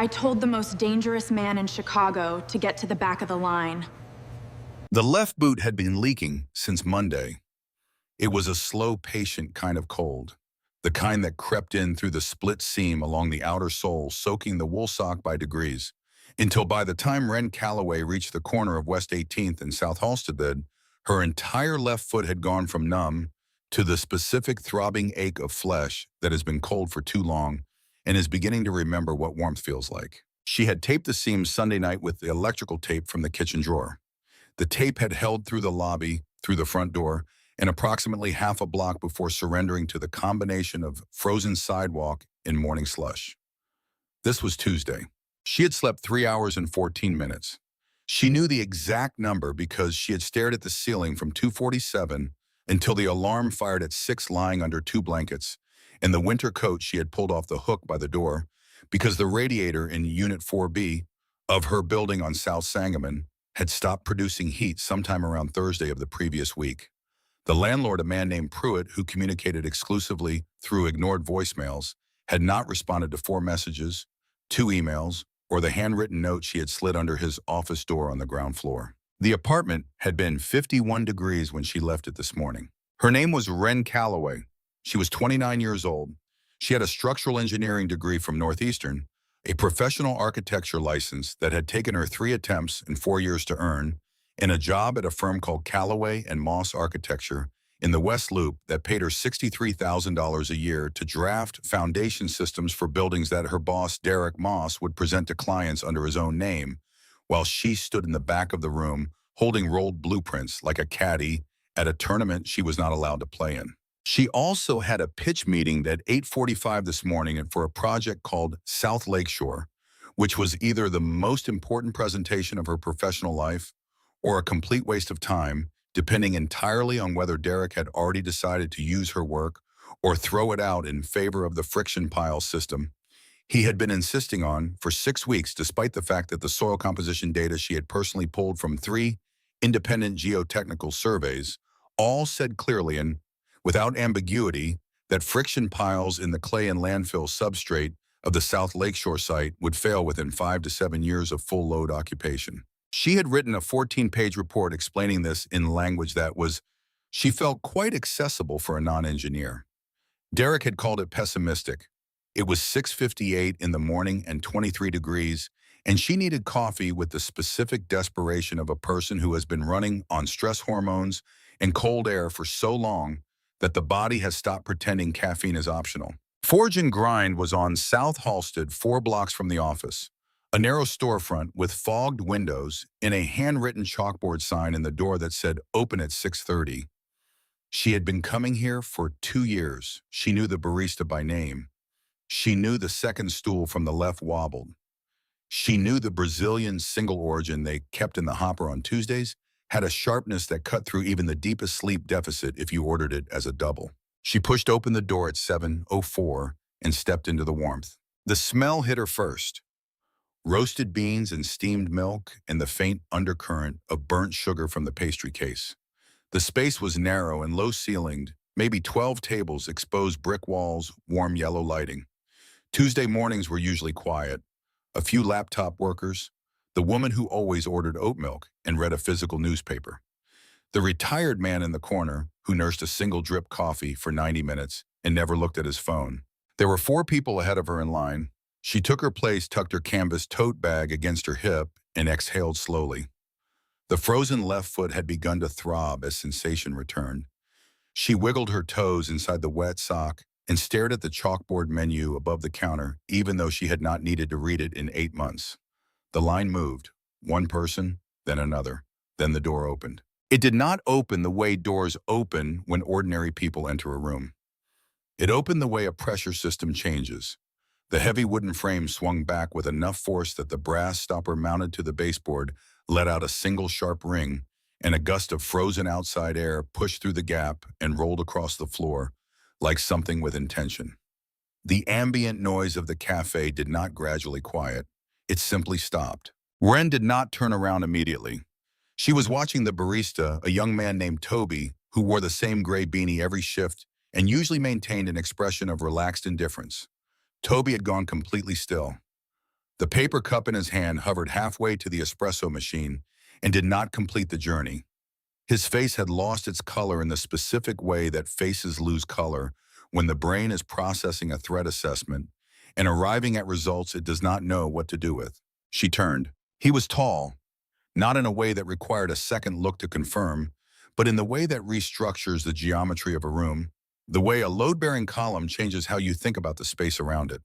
I told the most dangerous man in Chicago to get to the back of the line. The left boot had been leaking since Monday. It was a slow, patient kind of cold, the kind that crept in through the split seam along the outer sole, soaking the wool sock by degrees, until by the time Wren Calloway reached the corner of West 18th and South Halstead, her entire left foot had gone from numb to the specific throbbing ache of flesh that has been cold for too long and is beginning to remember what warmth feels like. She had taped the seams Sunday night with the electrical tape from the kitchen drawer. The tape had held through the lobby, through the front door, and approximately half a block before surrendering to the combination of frozen sidewalk and morning slush. This was Tuesday. She had slept 3 hours and 14 minutes. She knew the exact number because she had stared at the ceiling from 2:47 until the alarm fired at 6, lying under 2 blankets, and the winter coat she had pulled off the hook by the door because the radiator in Unit 4B of her building on South Sangamon had stopped producing heat sometime around Thursday of the previous week. The landlord, a man named Pruitt, who communicated exclusively through ignored voicemails, had not responded to 4 messages, 2 emails, or the handwritten note she had slid under his office door on the ground floor. The apartment had been 51 degrees when she left it this morning. Her name was Wren Calloway. She was 29 years old. She had a structural engineering degree from Northeastern, a professional architecture license that had taken her 3 attempts and 4 years to earn, and a job at a firm called Calloway and Moss Architecture in the West Loop that paid her $63,000 a year to draft foundation systems for buildings that her boss, Derek Moss, would present to clients under his own name, while she stood in the back of the room holding rolled blueprints like a caddy at a tournament she was not allowed to play in. She also had a pitch meeting at 8:45 this morning for a project called South Lakeshore, which was either the most important presentation of her professional life or a complete waste of time, depending entirely on whether Derek had already decided to use her work or throw it out in favor of the friction pile system he had been insisting on for 6 weeks, despite the fact that the soil composition data she had personally pulled from 3 independent geotechnical surveys all said clearly and without ambiguity that friction piles in the clay and landfill substrate of the South Lakeshore site would fail within 5 to 7 years of full load occupation. She had written a 14-page report explaining this in language that was, she felt, quite accessible for a non-engineer. Derek had called it pessimistic. It was 6:58 in the morning and 23 degrees, and she needed coffee with the specific desperation of a person who has been running on stress hormones and cold air for so long that the body has stopped pretending caffeine is optional. Forge and Grind was on South Halstead, 4 blocks from the office. A narrow storefront with fogged windows and a handwritten chalkboard sign in the door that said open at 6:30. She had been coming here for 2 years. She knew the barista by name. She knew the second stool from the left wobbled. She knew the Brazilian single origin they kept in the hopper on Tuesdays had a sharpness that cut through even the deepest sleep deficit if you ordered it as a double. She pushed open the door at 7:04 and stepped into the warmth. The smell hit her first. Roasted beans and steamed milk and the faint undercurrent of burnt sugar from the pastry case. The space was narrow and low-ceilinged, maybe 12 tables, exposed brick walls, warm yellow lighting. Tuesday mornings were usually quiet. A few laptop workers, the woman who always ordered oat milk and read a physical newspaper. The retired man in the corner who nursed a single drip coffee for 90 minutes and never looked at his phone. There were 4 people ahead of her in line. She took her place, tucked her canvas tote bag against her hip, and exhaled slowly. The frozen left foot had begun to throb as sensation returned. She wiggled her toes inside the wet sock and stared at the chalkboard menu above the counter, even though she had not needed to read it in 8 months. The line moved, one person, then another, then the door opened. It did not open the way doors open when ordinary people enter a room. It opened the way a pressure system changes. The heavy wooden frame swung back with enough force that the brass stopper mounted to the baseboard let out a single sharp ring, and a gust of frozen outside air pushed through the gap and rolled across the floor like something with intention. The ambient noise of the cafe did not gradually quiet. It simply stopped. Wren did not turn around immediately. She was watching the barista, a young man named Toby, who wore the same gray beanie every shift and usually maintained an expression of relaxed indifference. Toby had gone completely still. The paper cup in his hand hovered halfway to the espresso machine and did not complete the journey. His face had lost its color in the specific way that faces lose color when the brain is processing a threat assessment and arriving at results it does not know what to do with. She turned. He was tall, not in a way that required a second look to confirm, but in the way that restructures the geometry of a room, the way a load-bearing column changes how you think about the space around it.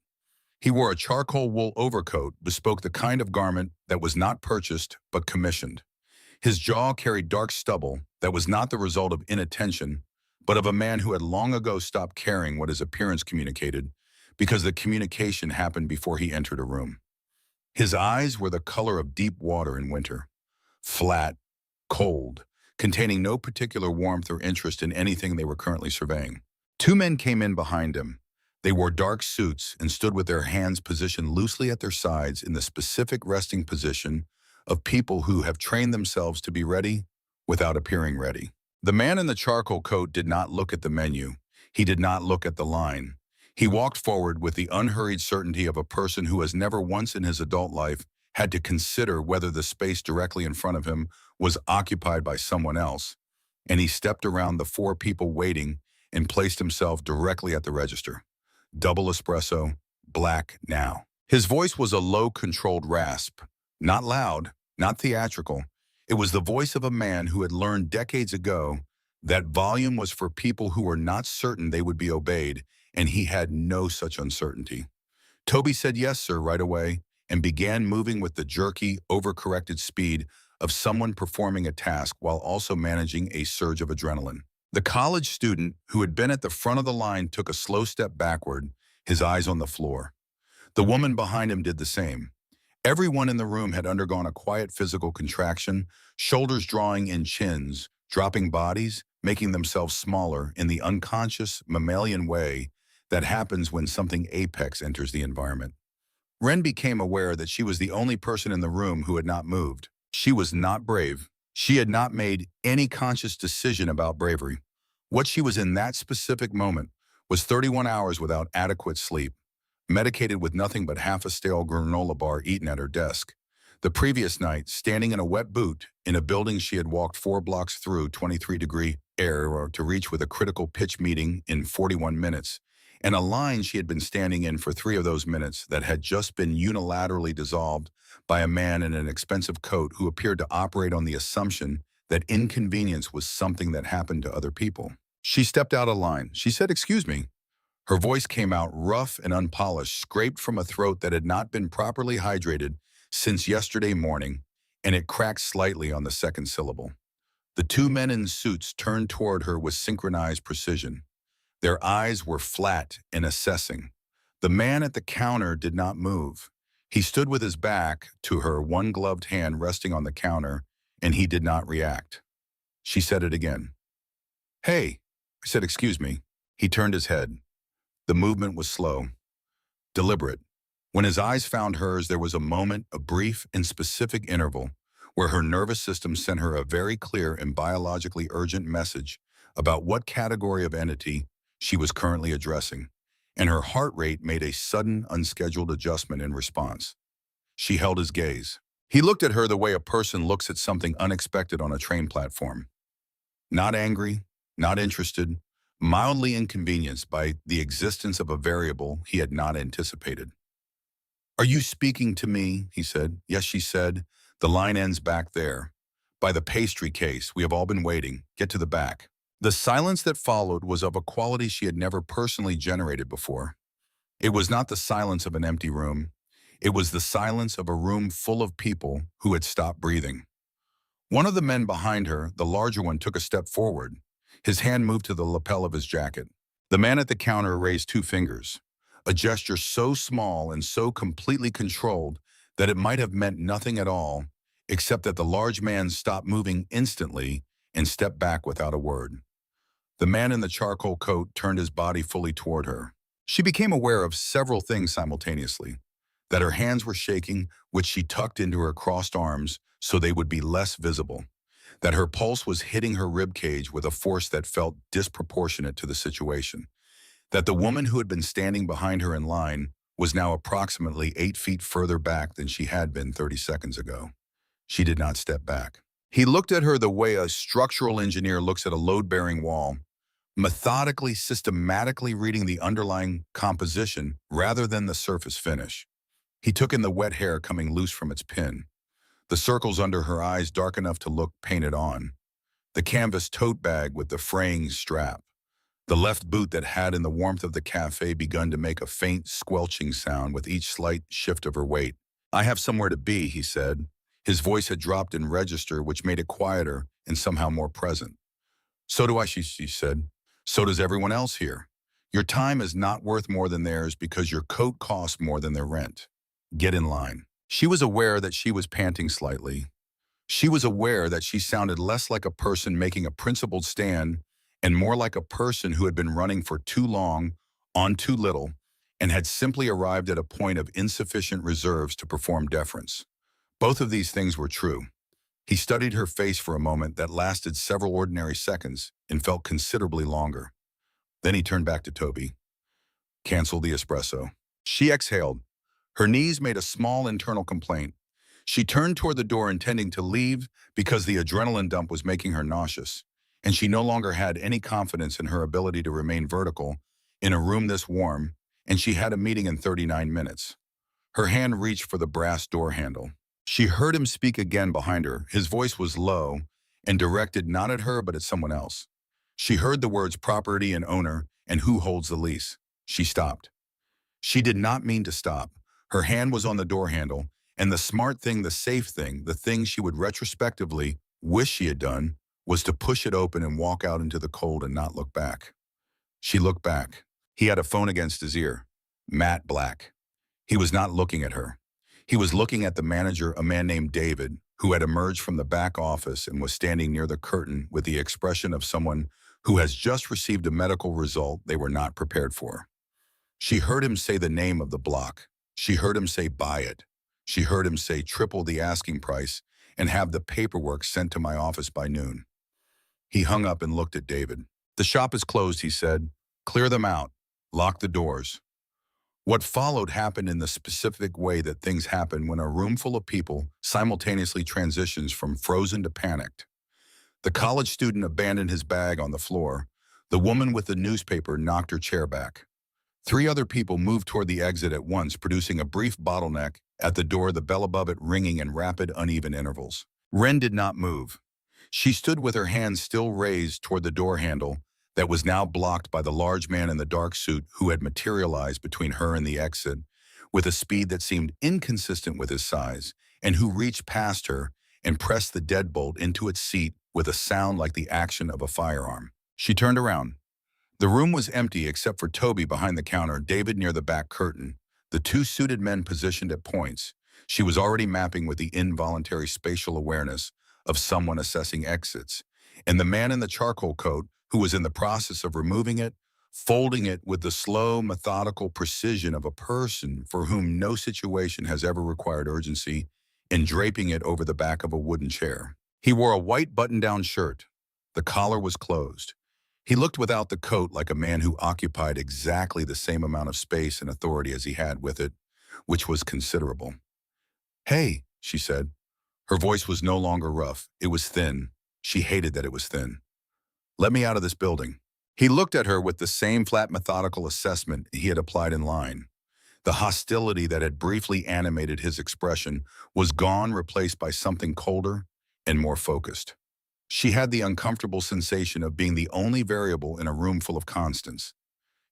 He wore a charcoal wool overcoat, bespoke the kind of garment that was not purchased but commissioned. His jaw carried dark stubble that was not the result of inattention, but of a man who had long ago stopped caring what his appearance communicated because the communication happened before he entered a room. His eyes were the color of deep water in winter, flat, cold, containing no particular warmth or interest in anything they were currently surveying. Two men came in behind him. They wore dark suits and stood with their hands positioned loosely at their sides in the specific resting position of people who have trained themselves to be ready without appearing ready. The man in the charcoal coat did not look at the menu. He did not look at the line. He walked forward with the unhurried certainty of a person who has never once in his adult life had to consider whether the space directly in front of him was occupied by someone else, and he stepped around the four people waiting and placed himself directly at the register. Double espresso, black now. His voice was a low, controlled rasp. Not loud, not theatrical. It was the voice of a man who had learned decades ago that volume was for people who were not certain they would be obeyed, and he had no such uncertainty. Toby said yes, sir, right away, and began moving with the jerky, overcorrected speed of someone performing a task while also managing a surge of adrenaline. The college student who had been at the front of the line took a slow step backward, his eyes on the floor. The woman behind him did the same. Everyone in the room had undergone a quiet physical contraction, shoulders drawing in chins, dropping bodies, making themselves smaller in the unconscious, mammalian way that happens when something apex enters the environment. Ren became aware that she was the only person in the room who had not moved. She was not brave. She had not made any conscious decision about bravery. What she was in that specific moment was 31 hours without adequate sleep, medicated with nothing but half a stale granola bar eaten at her desk. The previous night, standing in a wet boot in a building she had walked 4 blocks through 23-degree air to reach with a critical pitch meeting in 41 minutes, and a line she had been standing in for 3 of those minutes that had just been unilaterally dissolved by a man in an expensive coat who appeared to operate on the assumption that inconvenience was something that happened to other people. She stepped out of line. She said, "Excuse me." Her voice came out rough and unpolished, scraped from a throat that had not been properly hydrated since yesterday morning, and it cracked slightly on the second syllable. The 2 men in suits turned toward her with synchronized precision. Their eyes were flat and assessing. The man at the counter did not move. He stood with his back to her, one gloved hand resting on the counter, and he did not react. She said it again. "Hey," I said, "excuse me." He turned his head. The movement was slow, deliberate. When his eyes found hers, there was a moment, a brief and specific interval, where her nervous system sent her a very clear and biologically urgent message about what category of entity she was currently addressing, and her heart rate made a sudden, unscheduled adjustment in response. She held his gaze. He looked at her the way a person looks at something unexpected on a train platform. Not angry, not interested, mildly inconvenienced by the existence of a variable he had not anticipated. "Are you speaking to me?" he said. "Yes," she said. "The line ends back there. By the pastry case. We have all been waiting. Get to the back." The silence that followed was of a quality she had never personally generated before. It was not the silence of an empty room. It was the silence of a room full of people who had stopped breathing. One of the men behind her, the larger one, took a step forward. His hand moved to the lapel of his jacket. The man at the counter raised 2 fingers, a gesture so small and so completely controlled that it might have meant nothing at all, except that the large man stopped moving instantly and stepped back without a word. The man in the charcoal coat turned his body fully toward her. She became aware of several things simultaneously: that her hands were shaking, which she tucked into her crossed arms so they would be less visible; that her pulse was hitting her ribcage with a force that felt disproportionate to the situation; that the woman who had been standing behind her in line was now approximately 8 feet further back than she had been 30 seconds ago. She did not step back. He looked at her the way a structural engineer looks at a load-bearing wall, methodically, systematically reading the underlying composition rather than the surface finish. He took in the wet hair coming loose from its pin, the circles under her eyes dark enough to look painted on, the canvas tote bag with the fraying strap, the left boot that had in the warmth of the cafe begun to make a faint squelching sound with each slight shift of her weight. "I have somewhere to be," he said. His voice had dropped in register, which made it quieter and somehow more present. "So do I," she said. "So does everyone else here. Your time is not worth more than theirs because your coat costs more than their rent. Get in line." She was aware that she was panting slightly. She was aware that she sounded less like a person making a principled stand and more like a person who had been running for too long, on too little, and had simply arrived at a point of insufficient reserves to perform deference. Both of these things were true. He studied her face for a moment that lasted several ordinary seconds and felt considerably longer. Then he turned back to Toby. "Cancel the espresso." She exhaled. Her knees made a small internal complaint. She turned toward the door intending to leave because the adrenaline dump was making her nauseous, and she no longer had any confidence in her ability to remain vertical in a room this warm, and she had a meeting in 39 minutes. Her hand reached for the brass door handle. She heard him speak again behind her. His voice was low and directed not at her but at someone else. She heard the words property and owner and who holds the lease. She stopped. She did not mean to stop. Her hand was on the door handle, and the smart thing, the safe thing, the thing she would retrospectively wish she had done, was to push it open and walk out into the cold and not look back. She looked back. He had a phone against his ear. Matte black. He was not looking at her. He was looking at the manager, a man named David, who had emerged from the back office and was standing near the curtain with the expression of someone who has just received a medical result they were not prepared for. She heard him say the name of the block. She heard him say buy it. She heard him say triple the asking price and have the paperwork sent to my office by noon. He hung up and looked at David. "The shop is closed," he said. "Clear them out. Lock the doors." What followed happened in the specific way that things happen when a room full of people simultaneously transitions from frozen to panicked. The college student abandoned his bag on the floor. The woman with the newspaper knocked her chair back. 3 other people moved toward the exit at once, producing a brief bottleneck at the door, the bell above it ringing in rapid, uneven intervals. Wren did not move. She stood with her hands still raised toward the door handle that was now blocked by the large man in the dark suit who had materialized between her and the exit with a speed that seemed inconsistent with his size, and who reached past her and pressed the deadbolt into its seat with a sound like the action of a firearm. She turned around. The room was empty except for Toby behind the counter, David near the back curtain, the 2 suited men positioned at points. She was already mapping with the involuntary spatial awareness of someone assessing exits, and the man in the charcoal coat who was in the process of removing it, folding it with the slow, methodical precision of a person for whom no situation has ever required urgency, and draping it over the back of a wooden chair. He wore a white button-down shirt. The collar was closed. He looked without the coat like a man who occupied exactly the same amount of space and authority as he had with it, which was considerable. "Hey," she said. Her voice was no longer rough. It was thin. She hated that it was thin. "Let me out of this building." He looked at her with the same flat, methodical assessment he had applied in line. The hostility that had briefly animated his expression was gone, replaced by something colder and more focused. She had the uncomfortable sensation of being the only variable in a room full of constants.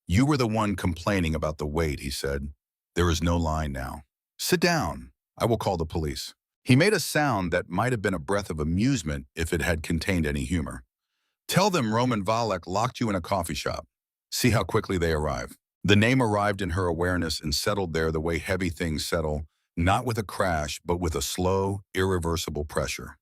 "You were the one complaining about the wait," he said. "There is no line now. Sit down. I will call the police." He made a sound that might have been a breath of amusement if it had contained any humor. "Tell them Roman Valek locked you in a coffee shop. See how quickly they arrive." The name arrived in her awareness and settled there the way heavy things settle, not with a crash, but with a slow, irreversible pressure.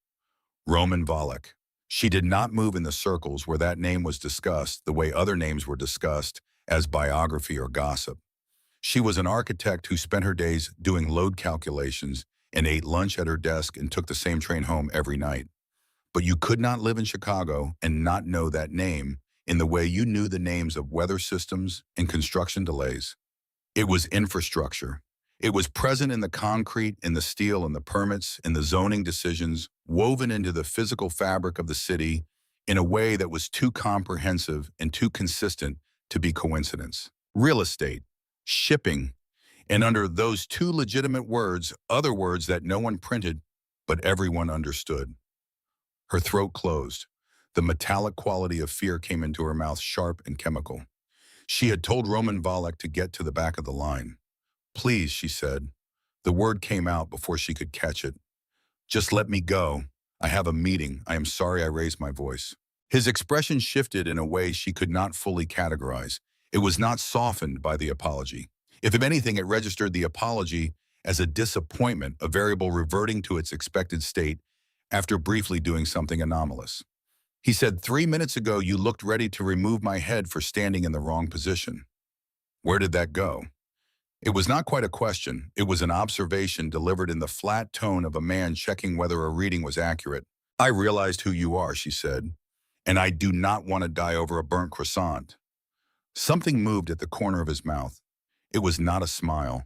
Roman Valek. She did not move in the circles where that name was discussed the way other names were discussed as biography or gossip. She was an architect who spent her days doing load calculations and ate lunch at her desk and took the same train home every night. But you could not live in Chicago and not know that name in the way you knew the names of weather systems and construction delays. It was infrastructure. It was present in the concrete, in the steel, in the permits, in the zoning decisions, woven into the physical fabric of the city in a way that was too comprehensive and too consistent to be coincidence. Real estate, shipping, and under those two legitimate words, other words that no one printed, but everyone understood. Her throat closed. The metallic quality of fear came into her mouth, sharp and chemical. She had told Roman Valek to get to the back of the line. Please, she said. The word came out before she could catch it. Just let me go. I have a meeting. I am sorry I raised my voice. His expression shifted in a way she could not fully categorize. It was not softened by the apology. If anything, it registered the apology as a disappointment, a variable reverting to its expected state after briefly doing something anomalous. He said, 3 minutes ago, you looked ready to remove my head for standing in the wrong position. Where did that go? It was not quite a question. It was an observation delivered in the flat tone of a man checking whether a reading was accurate. I realized who you are, she said, and I do not want to die over a burnt croissant. Something moved at the corner of his mouth. It was not a smile.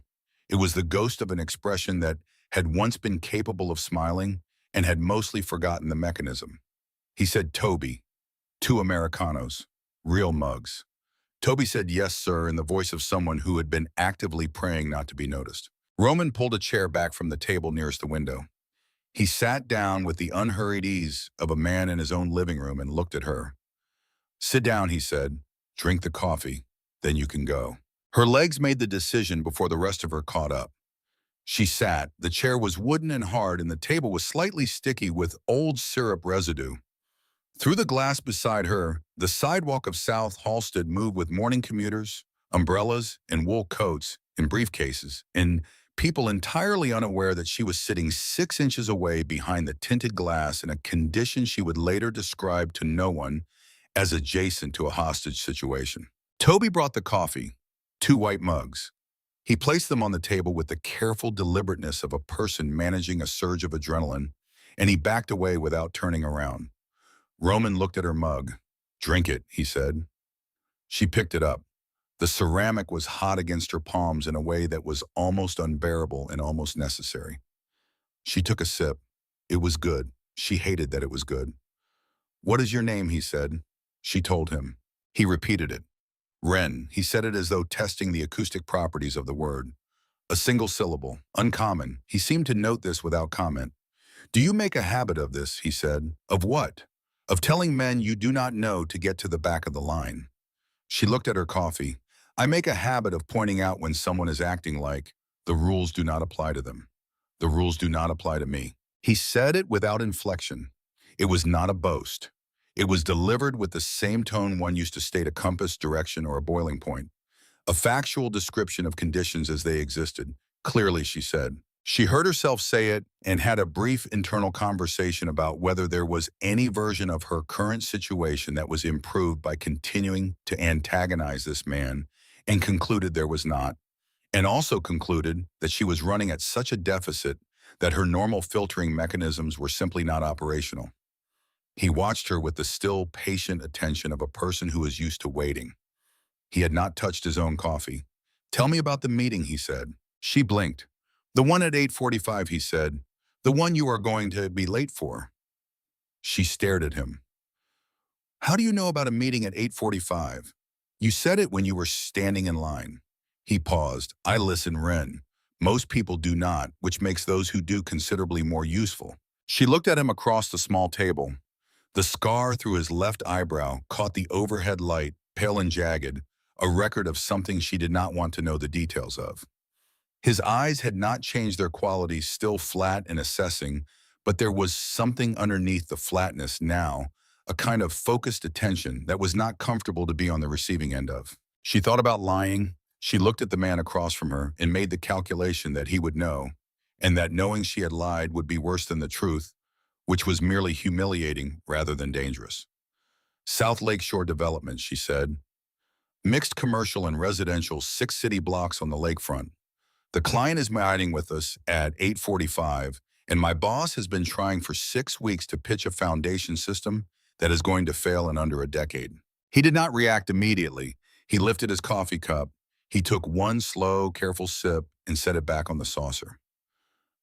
It was the ghost of an expression that had once been capable of smiling and had mostly forgotten the mechanism. He said, Toby, 2 Americanos, real mugs. Toby said, yes, sir, in the voice of someone who had been actively praying not to be noticed. Roman pulled a chair back from the table nearest the window. He sat down with the unhurried ease of a man in his own living room and looked at her. Sit down, he said. Drink the coffee, then you can go. Her legs made the decision before the rest of her caught up. She sat. The chair was wooden and hard, and the table was slightly sticky with old syrup residue. Through the glass beside her, the sidewalk of South Halsted moved with morning commuters, umbrellas, and wool coats in briefcases, and people entirely unaware that she was sitting 6 inches away behind the tinted glass in a condition she would later describe to no one as adjacent to a hostage situation. Toby brought the coffee, 2 white mugs. He placed them on the table with the careful deliberateness of a person managing a surge of adrenaline, and he backed away without turning around. Roman looked at her mug. Drink it, he said. She picked it up. The ceramic was hot against her palms in a way that was almost unbearable and almost necessary. She took a sip. It was good. She hated that it was good. What is your name, he said. She told him. He repeated it. Ren. He said it as though testing the acoustic properties of the word. A single syllable. Uncommon. He seemed to note this without comment. Do you make a habit of this, he said. Of what? Of telling men you do not know to get to the back of the line. She looked at her coffee. I make a habit of pointing out when someone is acting like the rules do not apply to them. The rules do not apply to me. He said it without inflection. It was not a boast. It was delivered with the same tone one used to state a compass, direction, or a boiling point. A factual description of conditions as they existed. Clearly, she said. She heard herself say it and had a brief internal conversation about whether there was any version of her current situation that was improved by continuing to antagonize this man, and concluded there was not, and also concluded that she was running at such a deficit that her normal filtering mechanisms were simply not operational. He watched her with the still, patient attention of a person who is used to waiting. He had not touched his own coffee. Tell me about the meeting, he said. She blinked. The one at 8:45, he said. The one you are going to be late for. She stared at him. How do you know about a meeting at 8:45? You said it when you were standing in line. He paused. I listen, Ren. Most people do not, which makes those who do considerably more useful. She looked at him across the small table. The scar through his left eyebrow caught the overhead light, pale and jagged, a record of something she did not want to know the details of. His eyes had not changed their quality, still flat and assessing, but there was something underneath the flatness now, a kind of focused attention that was not comfortable to be on the receiving end of. She thought about lying. She looked at the man across from her and made the calculation that he would know, and that knowing she had lied would be worse than the truth, which was merely humiliating rather than dangerous. South Lakeshore Development, she said. Mixed commercial and residential 6 city blocks on the lakefront. The client is meeting with us at 8:45, and my boss has been trying for 6 weeks to pitch a foundation system that is going to fail in under a decade. He did not react immediately. He lifted his coffee cup. He took one slow, careful sip and set it back on the saucer.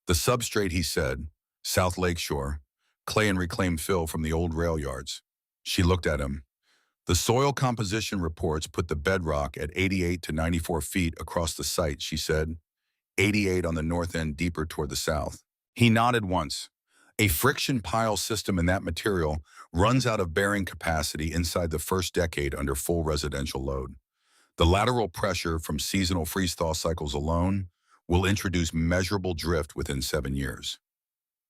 The substrate, he said, South Lakeshore, clay and reclaimed fill from the old rail yards. She looked at him. The soil composition reports put the bedrock at 88 to 94 feet across the site, she said, 88 on the north end deeper toward the south. He nodded once. A friction pile system in that material runs out of bearing capacity inside the first decade under full residential load. The lateral pressure from seasonal freeze-thaw cycles alone will introduce measurable drift within 7 years.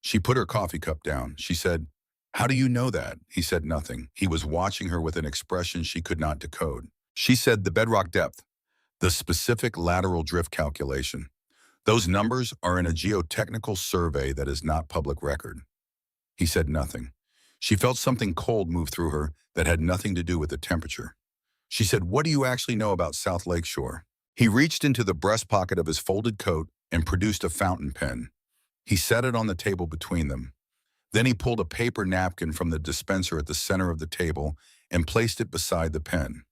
She put her coffee cup down. She said, "How do you know that?" He said nothing. He was watching her with an expression she could not decode. She said, "The bedrock depth, the specific lateral drift calculation. Those numbers are in a geotechnical survey that is not public record." He said nothing. She felt something cold move through her that had nothing to do with the temperature. She said, "What do you actually know about South Lakeshore?" He reached into the breast pocket of his folded coat and produced a fountain pen. He set it on the table between them. Then he pulled a paper napkin from the dispenser at the center of the table and placed it beside the pen.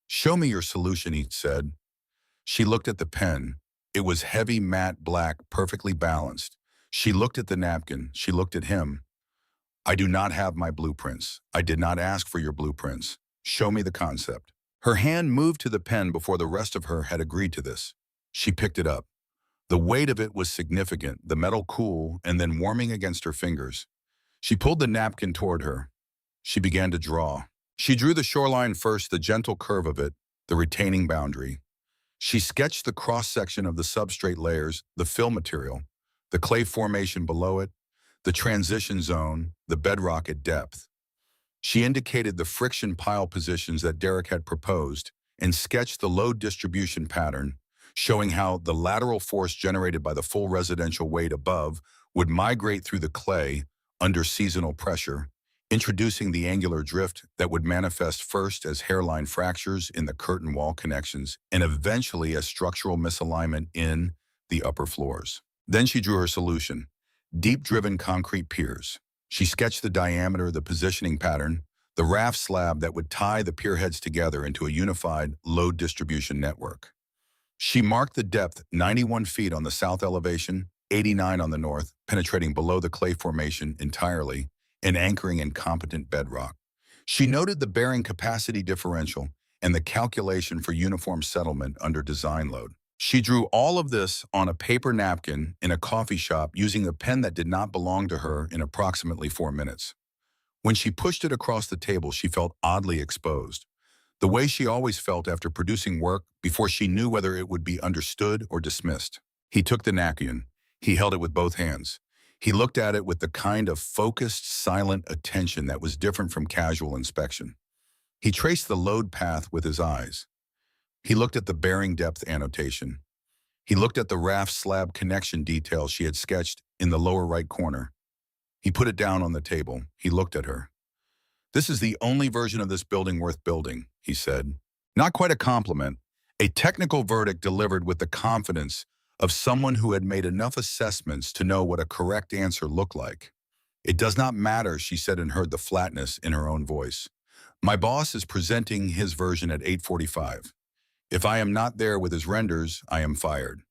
"Show me your solution," he said. She looked at the pen. It was heavy, matte black, perfectly balanced. She looked at the napkin. She looked at him. "I do not have my blueprints. I did not ask for your blueprints. Show me the concept." Her hand moved to the pen before the rest of her had agreed to this. She picked it up. The weight of it was significant, the metal cool and then warming against her fingers. She pulled the napkin toward her. She began to draw. She drew the shoreline first, the gentle curve of it, the retaining boundary. She sketched the cross-section of the substrate layers, the fill material, the clay formation below it, the transition zone, the bedrock at depth. She indicated the friction pile positions that Derek had proposed and sketched the load distribution pattern, showing how the lateral force generated by the full residential weight above would migrate through the clay under seasonal pressure, introducing the angular drift that would manifest first as hairline fractures in the curtain wall connections and eventually as structural misalignment in the upper floors. Then she drew her solution, deep-driven concrete piers. She sketched the diameter, the positioning pattern, the raft slab that would tie the pier heads together into a unified load distribution network. She marked the depth, 91 feet on the south elevation, 89 on the north, penetrating below the clay formation entirely and anchoring in competent bedrock. She noted the bearing capacity differential and the calculation for uniform settlement under design load. She drew all of this on a paper napkin in a coffee shop using a pen that did not belong to her in approximately 4 minutes. When she pushed it across the table, she felt oddly exposed, the way she always felt after producing work before she knew whether it would be understood or dismissed. He took the napkin. He held it with both hands. He looked at it with the kind of focused, silent attention that was different from casual inspection. He traced the load path with his eyes. He looked at the bearing depth annotation. He looked at the raft slab connection detail she had sketched in the lower right corner. He put it down on the table. He looked at her. "This is the only version of this building worth building," he said. Not quite a compliment, a technical verdict delivered with the confidence of someone who had made enough assessments to know what a correct answer looked like. "It does not matter," she said and heard the flatness in her own voice. "My boss is presenting his version at 8:45. If I am not there with his renders, I am fired.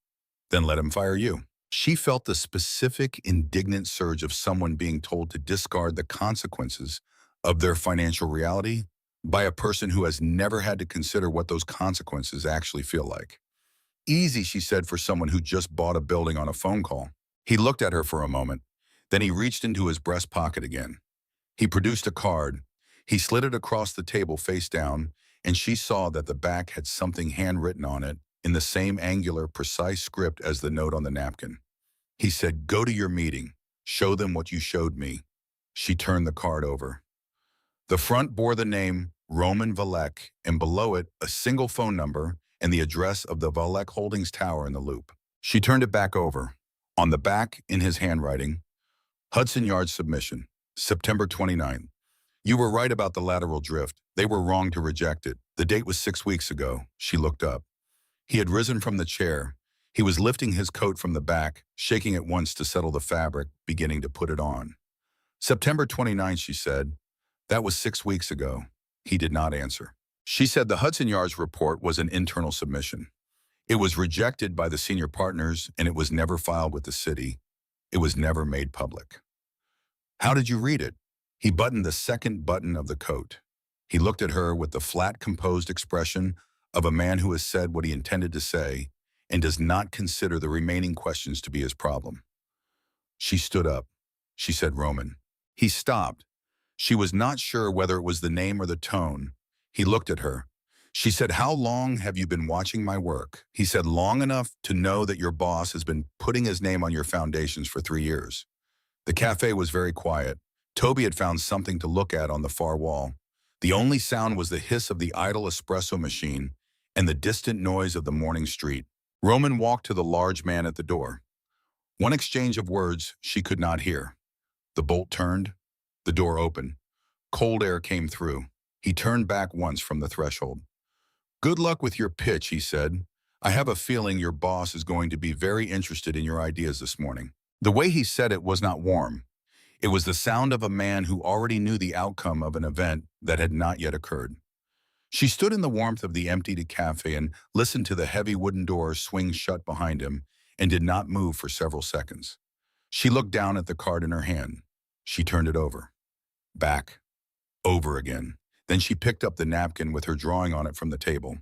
Then let him fire you." She felt the specific, indignant surge of someone being told to discard the consequences of their financial reality by a person who has never had to consider what those consequences actually feel like. "Easy," she said, for someone who just bought a building on a phone call. He looked at her for a moment. Then he reached into his breast pocket again. He produced a card. He slid it across the table face down, and she saw that the back had something handwritten on it in the same angular, precise script as the note on the napkin. He said, "Go to your meeting. Show them what you showed me." She turned the card over. The front bore the name Roman Valek, and below it a single phone number and the address of the Valek Holdings Tower in the Loop. She turned it back over. On the back, in his handwriting, Hudson Yards submission, September 29th. "You were right about the lateral drift. They were wrong to reject it. The date was 6 weeks ago." She looked up. He had risen from the chair. He was lifting his coat from the back, shaking it once to settle the fabric, beginning to put it on. "September 29th, she said. "That was 6 weeks ago." He did not answer. She said the Hudson Yards report was an internal submission. It was rejected by the senior partners, and it was never filed with the city. It was never made public. How did you read it? He buttoned the second button of the coat. He looked at her with the flat, composed expression of a man who has said what he intended to say and does not consider the remaining questions to be his problem. She stood up. She said, "Roman." He stopped. She was not sure whether it was the name or the tone. He looked at her. She said, "How long have you been watching my work?" He said, "Long enough to know that your boss has been putting his name on your foundations for 3 years." The cafe was very quiet. Toby had found something to look at on the far wall. The only sound was the hiss of the idle espresso machine and the distant noise of the morning street. Roman walked to the large man at the door. One exchange of words she could not hear. The bolt turned. The door opened. Cold air came through. He turned back once from the threshold. "Good luck with your pitch," he said. "I have a feeling your boss is going to be very interested in your ideas this morning." The way he said it was not warm. It was the sound of a man who already knew the outcome of an event that had not yet occurred. She stood in the warmth of the emptied cafe and listened to the heavy wooden doors swing shut behind him and did not move for several seconds. She looked down at the card in her hand. She turned it over. Back. Over again. Then she picked up the napkin with her drawing on it from the table.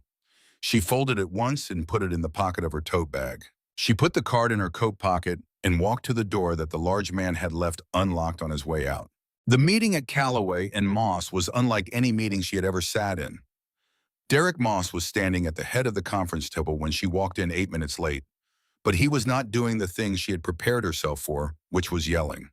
She folded it once and put it in the pocket of her tote bag. She put the card in her coat pocket and walked to the door that the large man had left unlocked on his way out. The meeting at Callaway and Moss was unlike any meeting she had ever sat in. Derek Moss was standing at the head of the conference table when she walked in 8 minutes late, but he was not doing the thing she had prepared herself for, which was yelling.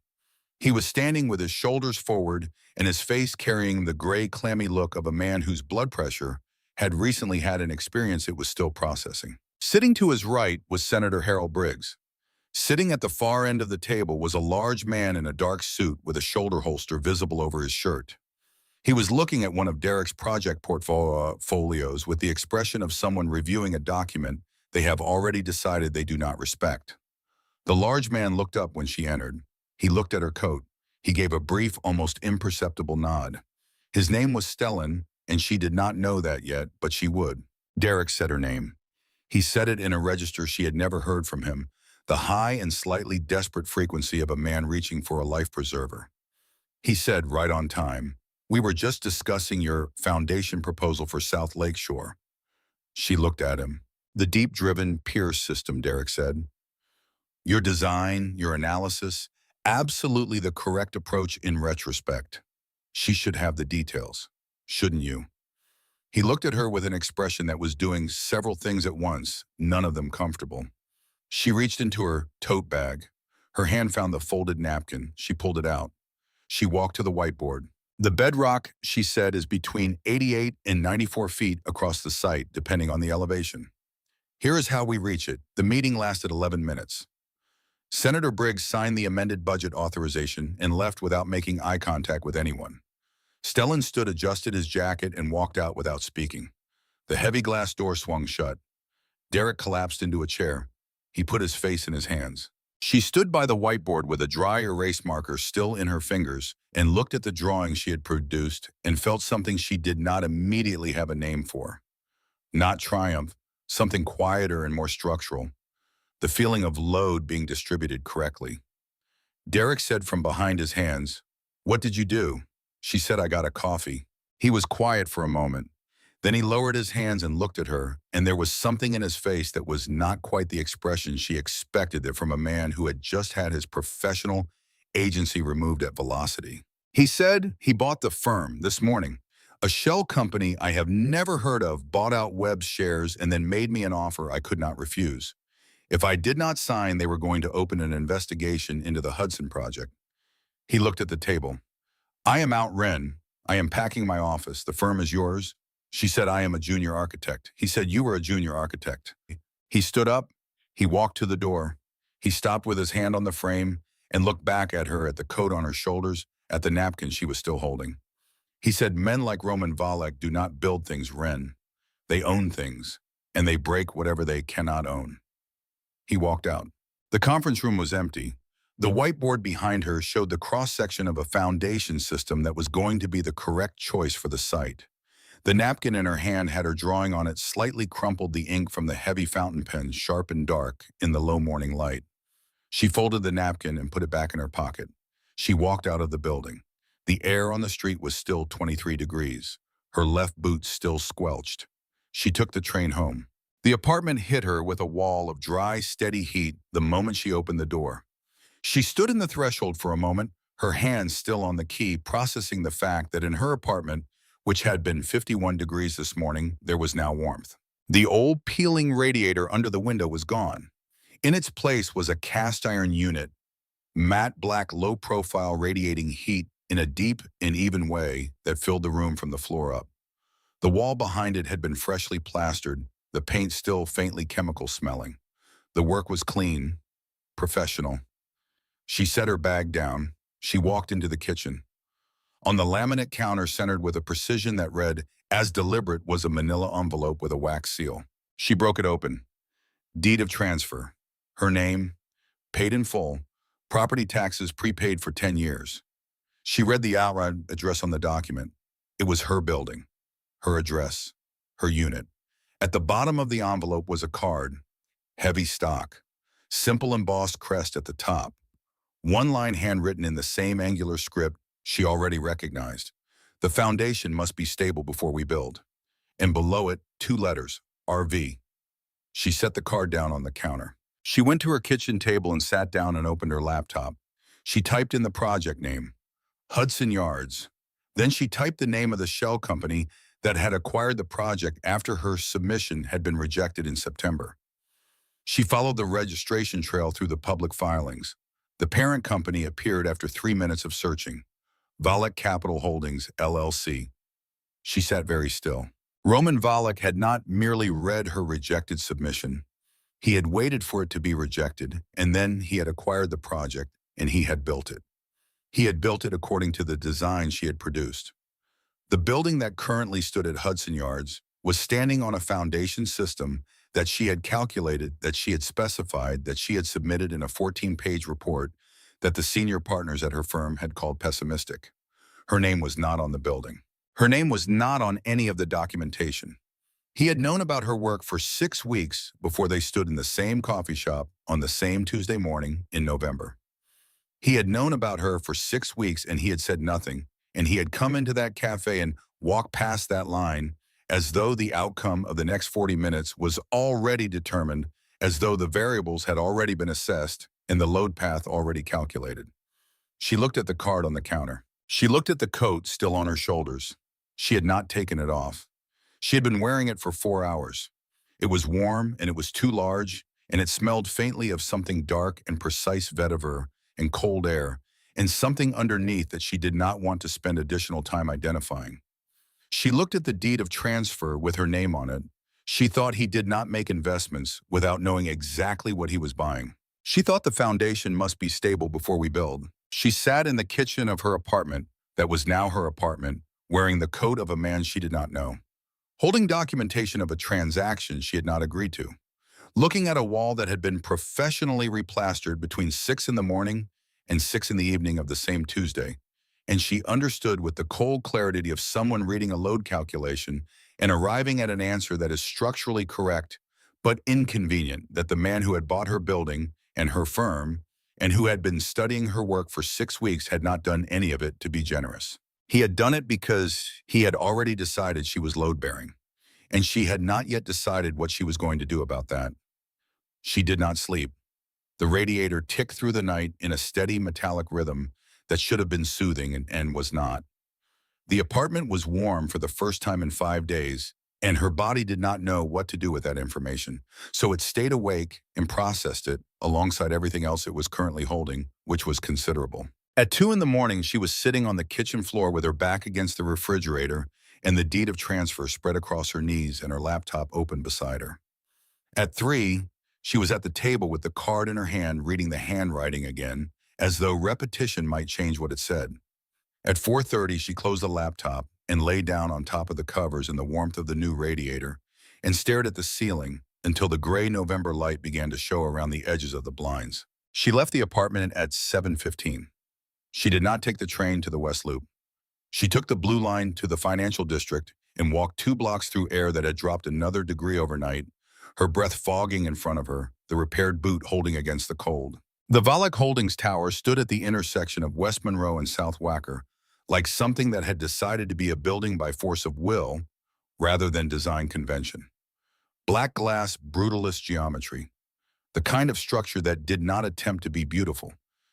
He was standing with his shoulders forward and his face carrying the gray, clammy look of a man whose blood pressure had recently had an experience it was still processing. Sitting to his right was Senator Harold Briggs. Sitting at the far end of the table was a large man in a dark suit with a shoulder holster visible over his shirt. He was looking at one of Derek's project portfolios with the expression of someone reviewing a document they have already decided they do not respect. The large man looked up when she entered. He looked at her coat. He gave a brief, almost imperceptible nod. His name was Stellan, and she did not know that yet, but she would. Derek said her name. He said it in a register she had never heard from him, the high and slightly desperate frequency of a man reaching for a life preserver. He said, right on time, "We were just discussing your foundation proposal for South Lakeshore." She looked at him. "The deep-driven Pierce system," Derek said. "Your design, your analysis, absolutely the correct approach in retrospect. She should have the details, shouldn't you?" He looked at her with an expression that was doing several things at once, none of them comfortable. She reached into her tote bag. Her hand found the folded napkin. She pulled it out. She walked to the whiteboard. "The bedrock," she said, "is between 88 and 94 feet across the site, depending on the elevation. Here is how we reach it." The meeting lasted 11 minutes. Senator Briggs signed the amended budget authorization and left without making eye contact with anyone. Stellan stood, adjusted his jacket, and walked out without speaking. The heavy glass door swung shut. Derek collapsed into a chair. He put his face in his hands. She stood by the whiteboard with a dry erase marker still in her fingers and looked at the drawing she had produced and felt something she did not immediately have a name for. Not triumph, something quieter and more structural. The feeling of load being distributed correctly. Derek said from behind his hands, "What did you do?" She said, "I got a coffee." He was quiet for a moment. Then he lowered his hands and looked at her, and there was something in his face that was not quite the expression she expected from a man who had just had his professional agency removed at Velocity. He said he bought the firm this morning. A shell company I have never heard of bought out Webb's shares and then made me an offer I could not refuse. If I did not sign, they were going to open an investigation into the Hudson project. He looked at the table. "I am out, Wren. I am packing my office. The firm is yours." She said, "I am a junior architect." He said, "You were a junior architect." He stood up. He walked to the door. He stopped with his hand on the frame and looked back at her, at the coat on her shoulders, at the napkin she was still holding. He said, "Men like Roman Valek do not build things, Wren. They own things, and they break whatever they cannot own." He walked out. The conference room was empty. The whiteboard behind her showed the cross-section of a foundation system that was going to be the correct choice for the site. The napkin in her hand had her drawing on it slightly crumpled the ink from the heavy fountain pen, sharp and dark in the low morning light. She folded the napkin and put it back in her pocket. She walked out of the building. The air on the street was still 23 degrees. Her left boot still squelched. She took the train home. The apartment hit her with a wall of dry, steady heat the moment she opened the door. She stood in the threshold for a moment, her hands still on the key, processing the fact that in her apartment, which had been 51 degrees this morning, there was now warmth. The old peeling radiator under the window was gone. In its place was a cast iron unit, matte black, low-profile, radiating heat in a deep and even way that filled the room from the floor up. The wall behind it had been freshly plastered, the paint still faintly chemical smelling. The work was clean, professional. She set her bag down. She walked into the kitchen. On the laminate counter, centered with a precision that read, as deliberate, was a manila envelope with a wax seal. She broke it open. Deed of transfer. Her name, paid in full, property taxes prepaid for 10 years. She read the outright address on the document. It was her building, her address, her unit. At the bottom of the envelope was a card, heavy stock, simple embossed crest at the top. One line handwritten in the same angular script she already recognized. The foundation must be stable before we build. And below it, 2 letters, RV. She set the card down on the counter. She went to her kitchen table and sat down and opened her laptop. She typed in the project name, Hudson Yards. Then she typed the name of the shell company that had acquired the project after her submission had been rejected in September. She followed the registration trail through the public filings. The parent company appeared after 3 minutes of searching. Valak Capital Holdings, LLC. She sat very still. Roman Valak had not merely read her rejected submission. He had waited for it to be rejected, and then he had acquired the project, and he had built it. He had built it according to the design she had produced. The building that currently stood at Hudson Yards was standing on a foundation system that she had calculated, that she had specified, that she had submitted in a 14-page report that the senior partners at her firm had called pessimistic. Her name was not on the building. Her name was not on any of the documentation. He had known about her work for 6 weeks before they stood in the same coffee shop on the same Tuesday morning in November. He had known about her for 6 weeks and he had said nothing, and he had come into that cafe and walked past that line as though the outcome of the next 40 minutes was already determined, as though the variables had already been assessed and the load path already calculated. She looked at the card on the counter. She looked at the coat still on her shoulders. She had not taken it off. She had been wearing it for 4 hours. It was warm and it was too large, and it smelled faintly of something dark and precise vetiver and cold air, and something underneath that she did not want to spend additional time identifying. She looked at the deed of transfer with her name on it. She thought he did not make investments without knowing exactly what he was buying. She thought the foundation must be stable before we build. She sat in the kitchen of her apartment, that was now her apartment, wearing the coat of a man she did not know, holding documentation of a transaction she had not agreed to, looking at a wall that had been professionally replastered between 6 in the morning and 6 in the evening of the same Tuesday, and she understood with the cold clarity of someone reading a load calculation and arriving at an answer that is structurally correct but inconvenient, that the man who had bought her building and her firm and who had been studying her work for 6 weeks had not done any of it to be generous. He had done it because he had already decided she was load-bearing, and she had not yet decided what she was going to do about that. She did not sleep. The radiator ticked through the night in a steady metallic rhythm that should have been soothing and was not. The apartment was warm for the first time in 5 days, and her body did not know what to do with that information, so it stayed awake and processed it alongside everything else it was currently holding, which was considerable. At 2 in the morning, she was sitting on the kitchen floor with her back against the refrigerator and the deed of transfer spread across her knees and her laptop open beside her. At 3, she was at the table with the card in her hand, reading the handwriting again, as though repetition might change what it said. At 4:30, she closed the laptop and lay down on top of the covers in the warmth of the new radiator and stared at the ceiling until the gray November light began to show around the edges of the blinds. She left the apartment at 7:15. She did not take the train to the West Loop. She took the Blue Line to the financial district and walked 2 blocks through air that had dropped another degree overnight, her breath fogging in front of her, the repaired boot holding against the cold. The Volek Holdings Tower stood at the intersection of West Monroe and South Wacker, like something that had decided to be a building by force of will rather than design convention. Black glass, brutalist geometry, the kind of structure that did not attempt to be beautiful,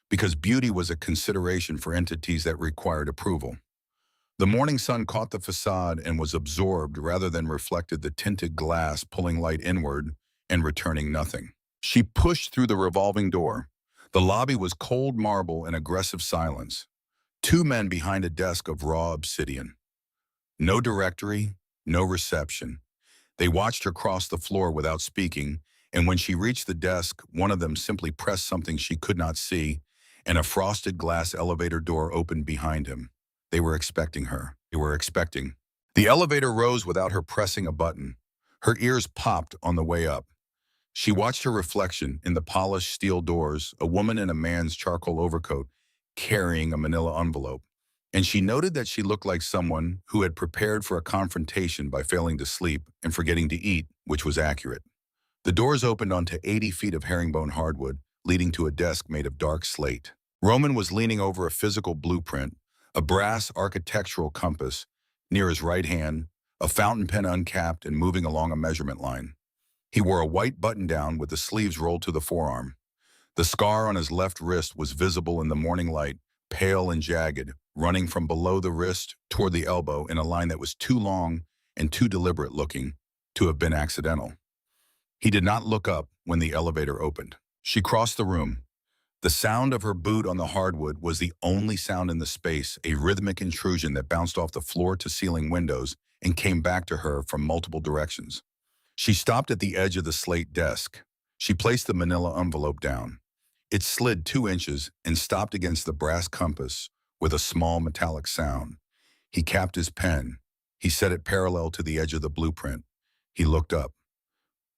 because beauty was a consideration for entities that required approval. The morning sun caught the facade and was absorbed rather than reflected the tinted glass, pulling light inward and returning nothing. She pushed through the revolving door. The lobby was cold marble and aggressive silence. 2 men behind a desk of raw obsidian. No directory, no reception. They watched her cross the floor without speaking, and when she reached the desk, one of them simply pressed something she could not see, and a frosted glass elevator door opened behind him. They were expecting her. They were expecting. The elevator rose without her pressing a button. Her ears popped on the way up. She watched her reflection in the polished steel doors, a woman in a man's charcoal overcoat, carrying a manila envelope. And she noted that she looked like someone who had prepared for a confrontation by failing to sleep and forgetting to eat, which was accurate. The doors opened onto 80 feet of herringbone hardwood, leading to a desk made of dark slate. Roman was leaning over a physical blueprint, a brass architectural compass, near his right hand, a fountain pen uncapped and moving along a measurement line. He wore a white button-down with the sleeves rolled to the forearm. The scar on his left wrist was visible in the morning light, pale and jagged, running from below the wrist toward the elbow in a line that was too long and too deliberate looking to have been accidental. He did not look up when the elevator opened. She crossed the room. The sound of her boot on the hardwood was the only sound in the space, a rhythmic intrusion that bounced off the floor-to-ceiling windows and came back to her from multiple directions. She stopped at the edge of the slate desk. She placed the manila envelope down. It slid 2 inches and stopped against the brass compass with a small metallic sound. He capped his pen. He set it parallel to the edge of the blueprint. He looked up.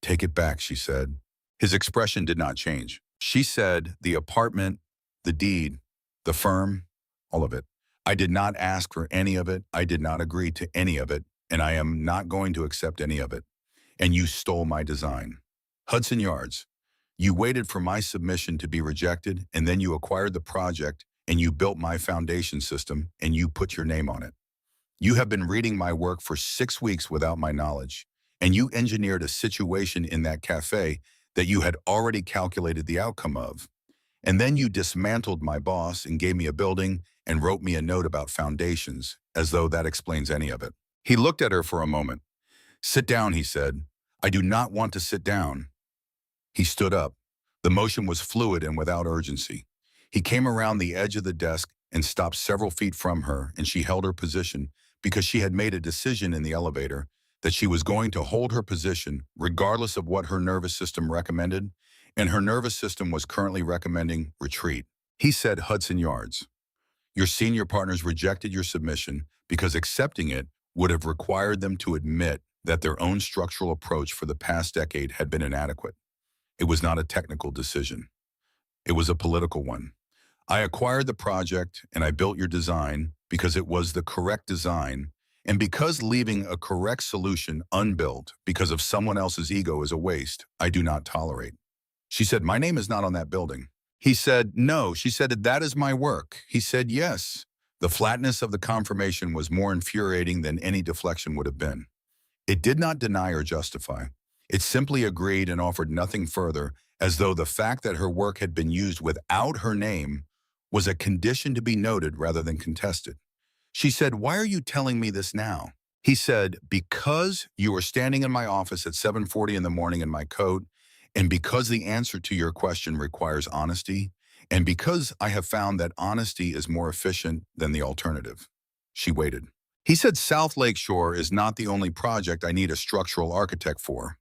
"Take it back," she said. His expression did not change. She said, "The apartment, the deed, the firm, all of it. I did not ask for any of it. I did not agree to any of it, and I am not going to accept any of it. And you stole my design. Hudson Yards. You waited for my submission to be rejected, and then you acquired the project, and you built my foundation system, and you put your name on it. You have been reading my work for 6 weeks without my knowledge, and you engineered a situation in that cafe that you had already calculated the outcome of. And then you dismantled my boss and gave me a building and wrote me a note about foundations, as though that explains any of it." He looked at her for a moment. "Sit down," he said. "I do not want to sit down." He stood up. The motion was fluid and without urgency. He came around the edge of the desk and stopped several feet from her, and she held her position because she had made a decision in the elevator that she was going to hold her position regardless of what her nervous system recommended, and her nervous system was currently recommending retreat. He said, "Hudson Yards, your senior partners rejected your submission because accepting it would have required them to admit that their own structural approach for the past decade had been inadequate. It was not a technical decision. It was a political one. I acquired the project and I built your design because it was the correct design, and because leaving a correct solution unbuilt because of someone else's ego is a waste, I do not tolerate." She said, "My name is not on that building." He said, "No." She said, "That is my work." He said, "Yes." The flatness of the confirmation was more infuriating than any deflection would have been. It did not deny or justify. It simply agreed and offered nothing further, as though the fact that her work had been used without her name was a condition to be noted rather than contested. She said, "Why are you telling me this now?" He said, "Because you were standing in my office at 7:40 in the morning in my coat, and because the answer to your question requires honesty, and because I have found that honesty is more efficient than the alternative." She waited. He said, "South Lakeshore is not the only project I need a structural architect for.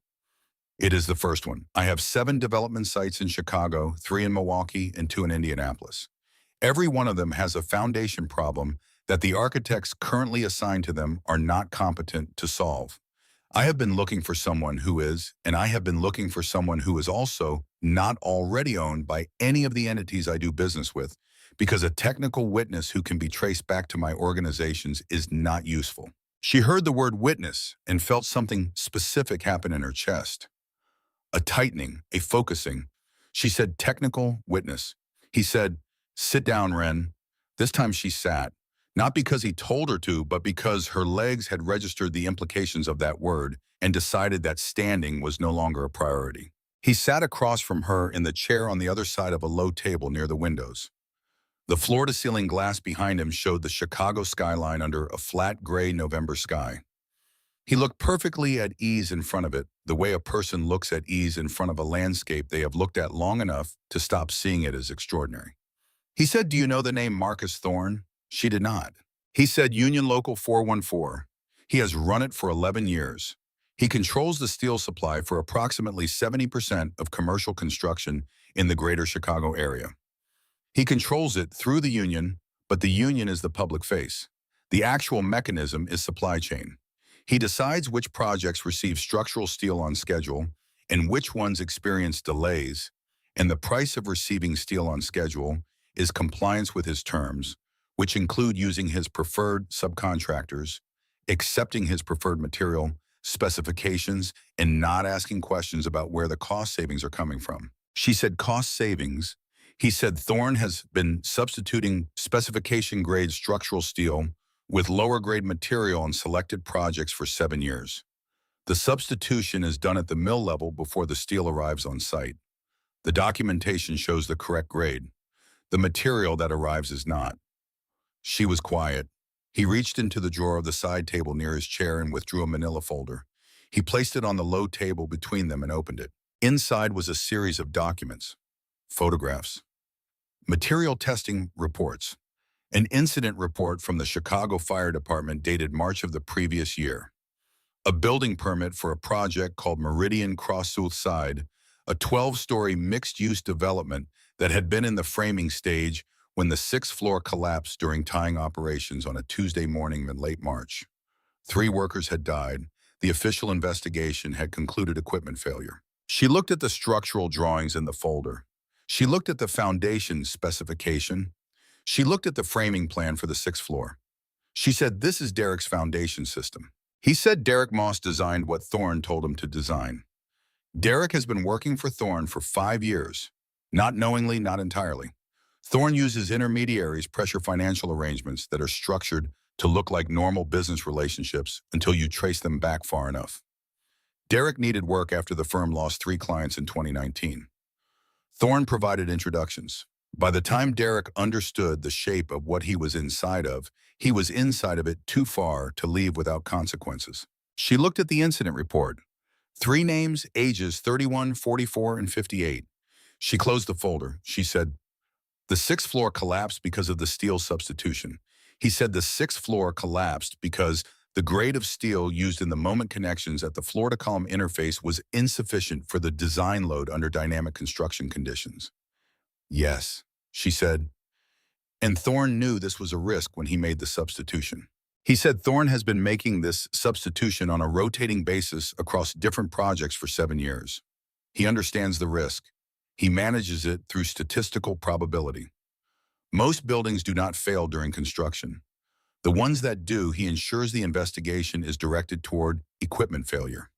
It is the first one. I have 7 development sites in Chicago, 3 in Milwaukee, and 2 in Indianapolis. Every one of them has a foundation problem that the architects currently assigned to them are not competent to solve. I have been looking for someone who is, and I have been looking for someone who is also not already owned by any of the entities I do business with, because a technical witness who can be traced back to my organizations is not useful. She heard the word witness and felt something specific happen in her chest. A tightening, a focusing. She said, technical witness. He said, sit down, Ren. This time she sat, not because he told her to, but because her legs had registered the implications of that word and decided that standing was no longer a priority. He sat across from her in the chair on the other side of a low table near the windows. The floor-to-ceiling glass behind him showed the Chicago skyline under a flat gray November sky. He looked perfectly at ease in front of it, the way a person looks at ease in front of a landscape they have looked at long enough to stop seeing it as extraordinary. He said, do you know the name Marcus Thorne? She did not. He said, Union Local 414. He has run it for 11 years. He controls the steel supply for approximately 70% of commercial construction in the greater Chicago area. He controls it through the union, but the union is the public face. The actual mechanism is supply chain. He decides which projects receive structural steel on schedule and which ones experience delays, and the price of receiving steel on schedule is compliance with his terms, which include using his preferred subcontractors, accepting his preferred material, specifications, and not asking questions about where the cost savings are coming from. She said cost savings. He said Thorne has been substituting specification-grade structural steel with lower-grade material on selected projects for 7 years. The substitution is done at the mill level before the steel arrives on site. The documentation shows the correct grade. The material that arrives is not. She was quiet. He reached into the drawer of the side table near his chair and withdrew a manila folder. He placed it on the low table between them and opened it. Inside was a series of documents, photographs, material testing reports, an incident report from the Chicago Fire Department dated March of the previous year, a building permit for a project called Meridian Cross South Side, a 12-story mixed-use development that had been in the framing stage when the 6th floor collapsed during tying operations on a Tuesday morning in late March. 3 workers had died. The official investigation had concluded equipment failure. She looked at the structural drawings in the folder. She looked at the foundation specification. She looked at the framing plan for the 6th floor. She said, this is Derek's foundation system. He said Derek Moss designed what Thorne told him to design. Derek has been working for Thorne for 5 years. Not knowingly, not entirely. Thorne uses intermediaries pressure financial arrangements that are structured to look like normal business relationships until you trace them back far enough. Derek needed work after the firm lost 3 clients in 2019. Thorne provided introductions. By the time Derek understood the shape of what he was inside of, he was inside of it too far to leave without consequences. She looked at the incident report. 3 names, ages 31, 44, and 58. She closed the folder. She said, the 6th floor collapsed because of the steel substitution. He said the 6th floor collapsed because the grade of steel used in the moment connections at the floor-to-column interface was insufficient for the design load under dynamic construction conditions. Yes, she said. And Thorne knew this was a risk when he made the substitution. He said Thorne has been making this substitution on a rotating basis across different projects for 7 years. He understands the risk. He manages it through statistical probability. Most buildings do not fail during construction. The ones that do, he ensures the investigation is directed toward equipment failure.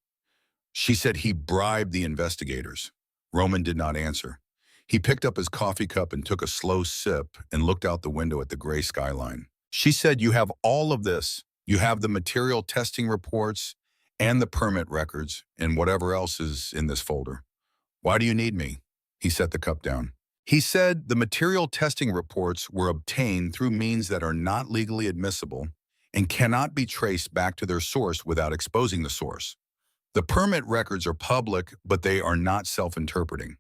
She said he bribed the investigators. Roman did not answer. He picked up his coffee cup and took a slow sip and looked out the window at the gray skyline. She said, you have all of this. You have the material testing reports and the permit records and whatever else is in this folder. Why do you need me? He set the cup down. He said the material testing reports were obtained through means that are not legally admissible and cannot be traced back to their source without exposing the source. The permit records are public, but they are not self-interpreting.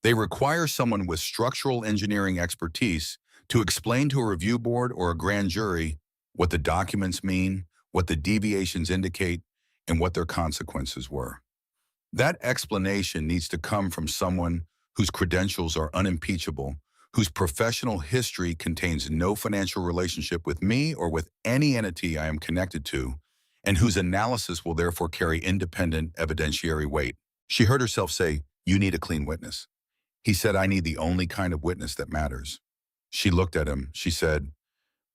They require someone with structural engineering expertise to explain to a review board or a grand jury what the documents mean, what the deviations indicate, and what their consequences were. That explanation needs to come from someone whose credentials are unimpeachable, whose professional history contains no financial relationship with me or with any entity I am connected to, and whose analysis will therefore carry independent evidentiary weight. She heard herself say, you need a clean witness. He said, I need the only kind of witness that matters. She looked at him. She said,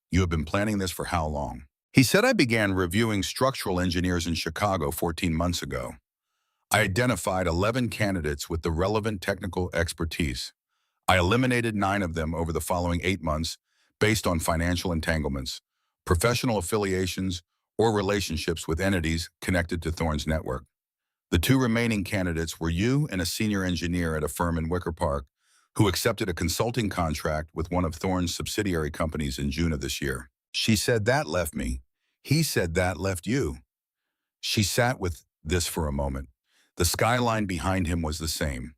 you have been planning this for how long? He said, I began reviewing structural engineers in Chicago 14 months ago. I identified 11 candidates with the relevant technical expertise. I eliminated 9 of them over the following 8 months based on financial entanglements, professional affiliations, or relationships with entities connected to Thorne's network. The 2 remaining candidates were you and a senior engineer at a firm in Wicker Park who accepted a consulting contract with one of Thorne's subsidiary companies in June of this year. She said that left me. He said that left you. She sat with this for a moment. The skyline behind him was the same.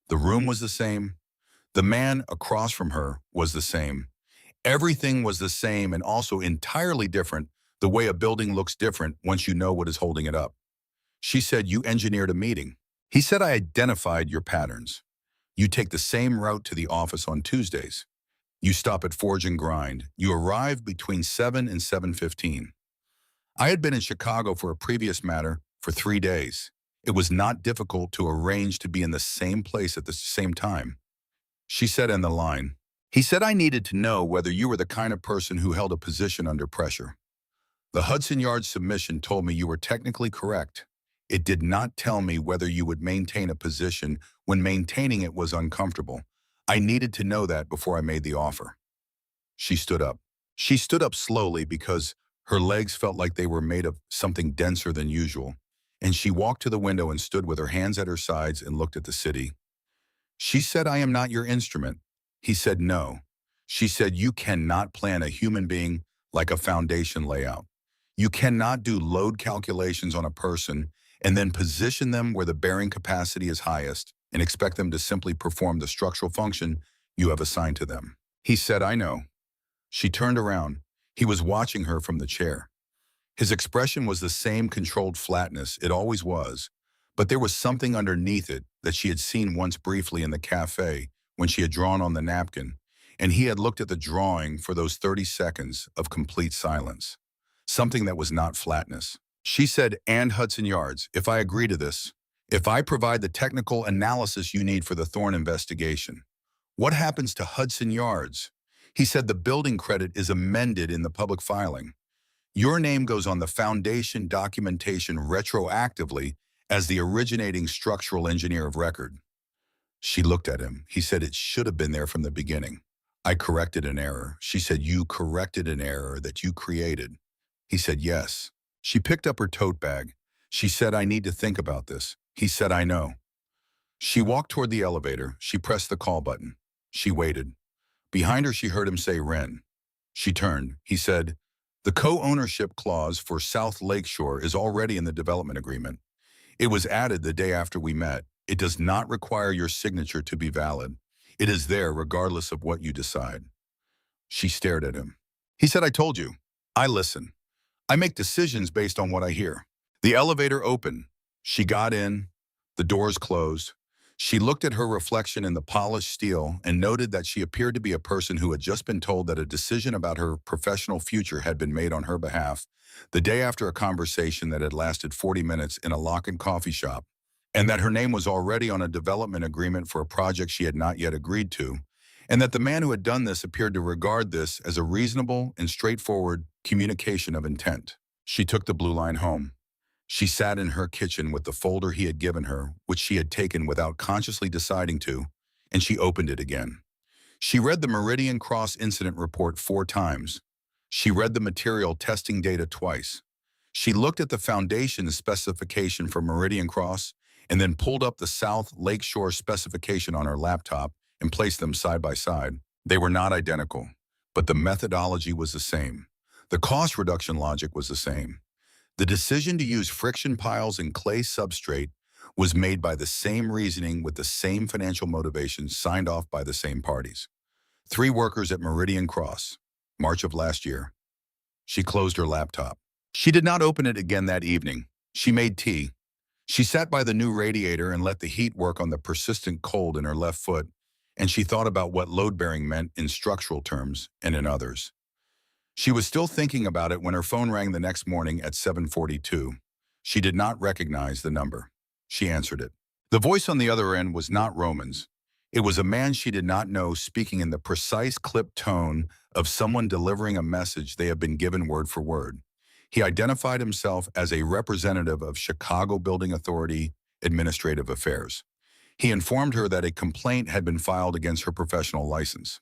The room was the same. The man across from her was the same. Everything was the same and also entirely different, the way a building looks different once you know what is holding it up. She said, you engineered a meeting. He said, I identified your patterns. You take the same route to the office on Tuesdays. You stop at Forge and Grind. You arrive between 7 and 7:15. I had been in Chicago for a previous matter for 3 days. It was not difficult to arrange to be in the same place at the same time. She said in the line, he said, I needed to know whether you were the kind of person who held a position under pressure. The Hudson Yards submission told me you were technically correct. It did not tell me whether you would maintain a position when maintaining it was uncomfortable. I needed to know that before I made the offer. She stood up. She stood up slowly because her legs felt like they were made of something denser than usual, and she walked to the window and stood with her hands at her sides and looked at the city. She said, I am not your instrument. He said, no. She said, you cannot plan a human being like a foundation layout. You cannot do load calculations on a person and then position them where the bearing capacity is highest and expect them to simply perform the structural function you have assigned to them. He said, I know. She turned around. He was watching her from the chair. His expression was the same controlled flatness it always was, but there was something underneath it that she had seen once briefly in the cafe when she had drawn on the napkin, and he had looked at the drawing for those 30 seconds of complete silence. Something that was not flatness. She said, and Hudson Yards, if I agree to this, if I provide the technical analysis you need for the Thorne investigation, what happens to Hudson Yards? He said the building credit is amended in the public filing. Your name goes on the foundation documentation retroactively as the originating structural engineer of record. She looked at him. He said it should have been there from the beginning. I corrected an error. She said, you corrected an error that you created. He said, yes. She picked up her tote bag. She said, I need to think about this. He said, I know. She walked toward the elevator. She pressed the call button. She waited. Behind her, she heard him say, Ren. She turned. He said, the co-ownership clause for South Lakeshore is already in the development agreement. It was added the day after we met. It does not require your signature to be valid. It is there regardless of what you decide. She stared at him. He said, I told you. I listen. I make decisions based on what I hear. The elevator opened. She got in. The doors closed. She looked at her reflection in the polished steel and noted that she appeared to be a person who had just been told that a decision about her professional future had been made on her behalf the day after a conversation that had lasted 40 minutes in a lock-in coffee shop, and that her name was already on a development agreement for a project she had not yet agreed to, and that the man who had done this appeared to regard this as a reasonable and straightforward communication of intent. She took the blue line home. She sat in her kitchen with the folder he had given her, which she had taken without consciously deciding to, and she opened it again. She read the Meridian Cross incident report 4 times. She read the material testing data twice. She looked at the foundation specification for Meridian Cross and then pulled up the South Lakeshore specification on her laptop and placed them side by side. They were not identical, but the methodology was the same. The cost reduction logic was the same. The decision to use friction piles and clay substrate was made by the same reasoning with the same financial motivations signed off by the same parties. 3 workers at Meridian Cross, March of last year. She closed her laptop. She did not open it again that evening. She made tea. She sat by the new radiator and let the heat work on the persistent cold in her left foot, and she thought about what load-bearing meant in structural terms and in others. She was still thinking about it when her phone rang the next morning at 7:42. She did not recognize the number. She answered it. The voice on the other end was not Roman's. It was a man she did not know speaking in the precise clipped tone of someone delivering a message they had been given word for word. He identified himself as a representative of Chicago Building Authority Administrative Affairs. He informed her that a complaint had been filed against her professional license.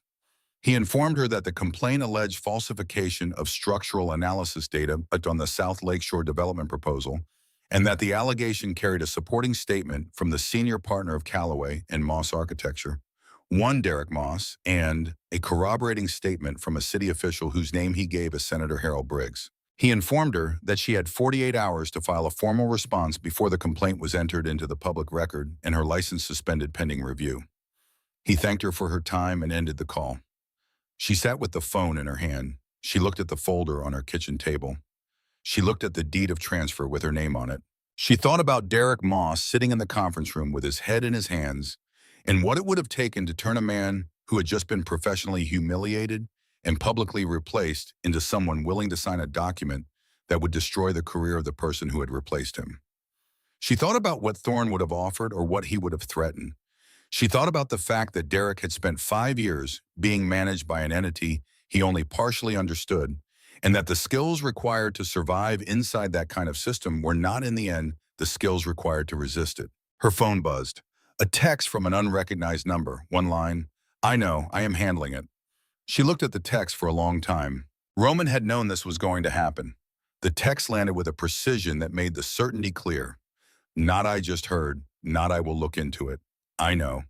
He informed her that the complaint alleged falsification of structural analysis data on the South Lakeshore development proposal, and that the allegation carried a supporting statement from the senior partner of Callaway and Moss Architecture, one Derek Moss, and a corroborating statement from a city official whose name he gave as Senator Harold Briggs. He informed her that she had 48 hours to file a formal response before the complaint was entered into the public record and her license suspended pending review. He thanked her for her time and ended the call. She sat with the phone in her hand. She looked at the folder on her kitchen table. She looked at the deed of transfer with her name on it. She thought about Derek Moss sitting in the conference room with his head in his hands and what it would have taken to turn a man who had just been professionally humiliated and publicly replaced into someone willing to sign a document that would destroy the career of the person who had replaced him. She thought about what Thorne would have offered or what he would have threatened. She thought about the fact that Derek had spent 5 years being managed by an entity he only partially understood, and that the skills required to survive inside that kind of system were not in the end the skills required to resist it. Her phone buzzed. A text from an unrecognized number, one line, "I know, I am handling it." She looked at the text for a long time. Roman had known this was going to happen. The text landed with a precision that made the certainty clear. Not I just heard, not I will look into it. I know.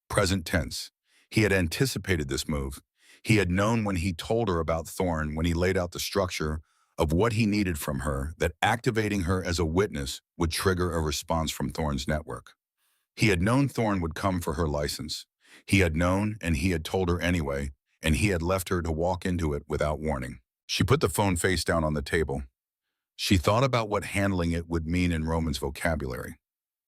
Present tense. He had anticipated this move. He had known when he told her about Thorne, when he laid out the structure of what he needed from her, that activating her as a witness would trigger a response from Thorne's network. He had known Thorne would come for her license. He had known, and he had told her anyway, and he had left her to walk into it without warning. She put the phone face down on the table. She thought about what handling it would mean in Roman's vocabulary.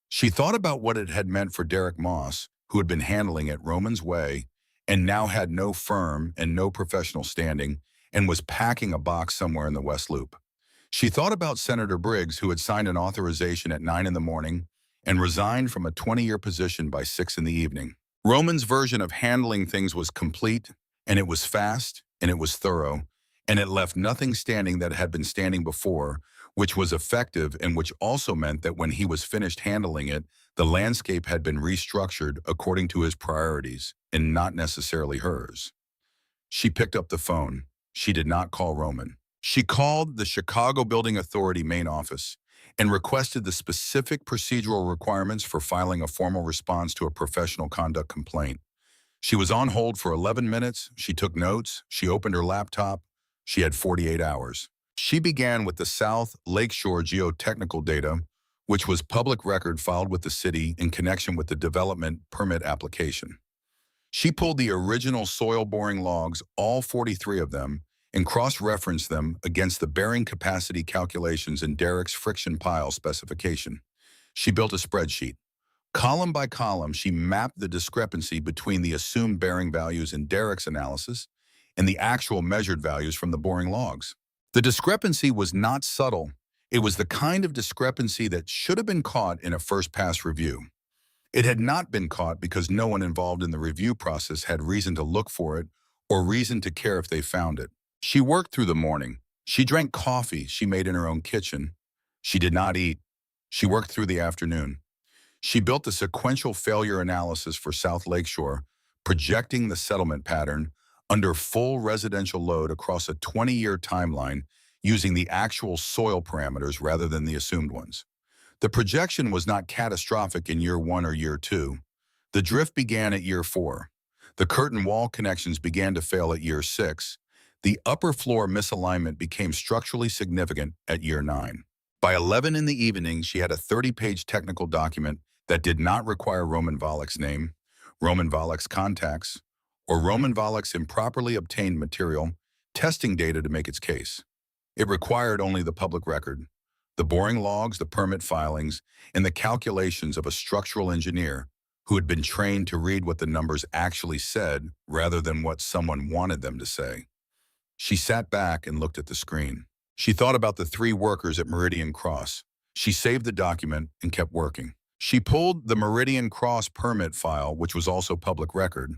She thought about what it had meant for Derek Moss, who had been handling it Roman's way and now had no firm and no professional standing and was packing a box somewhere in the West Loop. She thought about Senator Briggs, who had signed an authorization at 9 in the morning and resigned from a 20-year position by 6 in the evening. Roman's version of handling things was complete, and it was fast, and it was thorough, and it left nothing standing that had been standing before, which was effective and which also meant that when he was finished handling it, the landscape had been restructured according to his priorities and not necessarily hers. She picked up the phone. She did not call Roman. She called the Chicago Building Authority main office and requested the specific procedural requirements for filing a formal response to a professional conduct complaint. She was on hold for 11 minutes. She took notes. She opened her laptop. She had 48 hours. She began with the South Lakeshore geotechnical data, which was public record filed with the city in connection with the development permit application. She pulled the original soil boring logs, all 43 of them, and cross-referenced them against the bearing capacity calculations in Derek's friction pile specification. She built a spreadsheet. Column by column, she mapped the discrepancy between the assumed bearing values in Derek's analysis and the actual measured values from the boring logs. The discrepancy was not subtle. It was the kind of discrepancy that should have been caught in a first-pass review. It had not been caught because no one involved in the review process had reason to look for it or reason to care if they found it. She worked through the morning. She drank coffee she made in her own kitchen. She did not eat. She worked through the afternoon. She built a sequential failure analysis for South Lakeshore, projecting the settlement pattern under full residential load across a 20-year timeline using the actual soil parameters rather than the assumed ones. The projection was not catastrophic in year 1 or year 2. The drift began at year 4. The curtain wall connections began to fail at year 6. The upper floor misalignment became structurally significant at year 9. By 11 in the evening, she had a 30-page technical document that did not require Roman Volok's name, Roman Volok's contacts, or Roman Volok's improperly obtained material, testing data to make its case. It required only the public record, the boring logs, the permit filings, and the calculations of a structural engineer who had been trained to read what the numbers actually said rather than what someone wanted them to say. She sat back and looked at the screen. She thought about the 3 workers at Meridian Cross. She saved the document and kept working. She pulled the Meridian Cross permit file, which was also public record.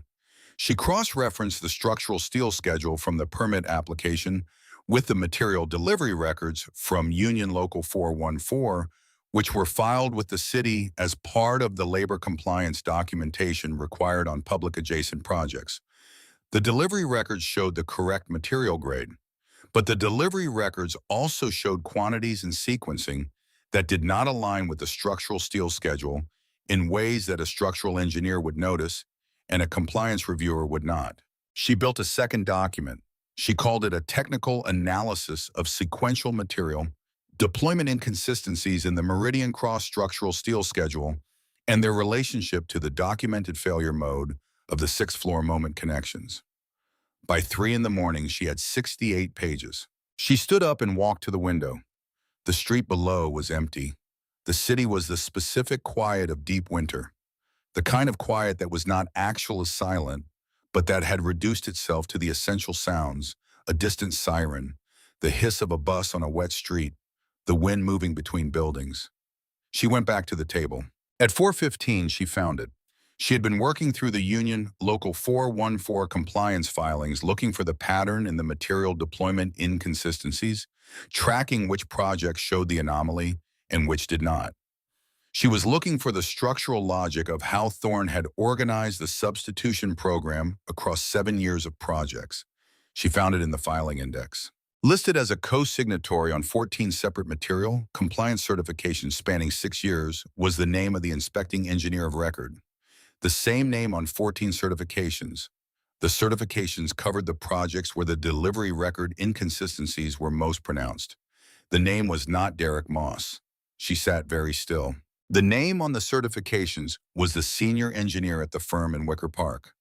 She cross-referenced the structural steel schedule from the permit application with the material delivery records from Union Local 414, which were filed with the city as part of the labor compliance documentation required on public adjacent projects. The delivery records showed the correct material grade, but the delivery records also showed quantities and sequencing that did not align with the structural steel schedule in ways that a structural engineer would notice and a compliance reviewer would not. She built a second document. She called it a technical analysis of sequential material, deployment inconsistencies in the Meridian Cross structural steel schedule, and their relationship to the documented failure mode of the sixth-floor moment connections. By 3 in the morning, she had 68 pages. She stood up and walked to the window. The street below was empty. The city was the specific quiet of deep winter, the kind of quiet that was not actually silent, but that had reduced itself to the essential sounds, a distant siren, the hiss of a bus on a wet street, the wind moving between buildings. She went back to the table. At 4:15, she found it. She had been working through the Union Local 414 compliance filings looking for the pattern in the material deployment inconsistencies, tracking which projects showed the anomaly and which did not. She was looking for the structural logic of how Thorne had organized the substitution program across 7 years of projects. She found it in the filing index. Listed as a co-signatory on 14 separate material compliance certifications spanning 6 years was the name of the inspecting engineer of record. The same name on 14 certifications. The certifications covered the projects where the delivery record inconsistencies were most pronounced. The name was not Derek Moss. She sat very still. The name on the certifications was the senior engineer at the firm in Wicker Park,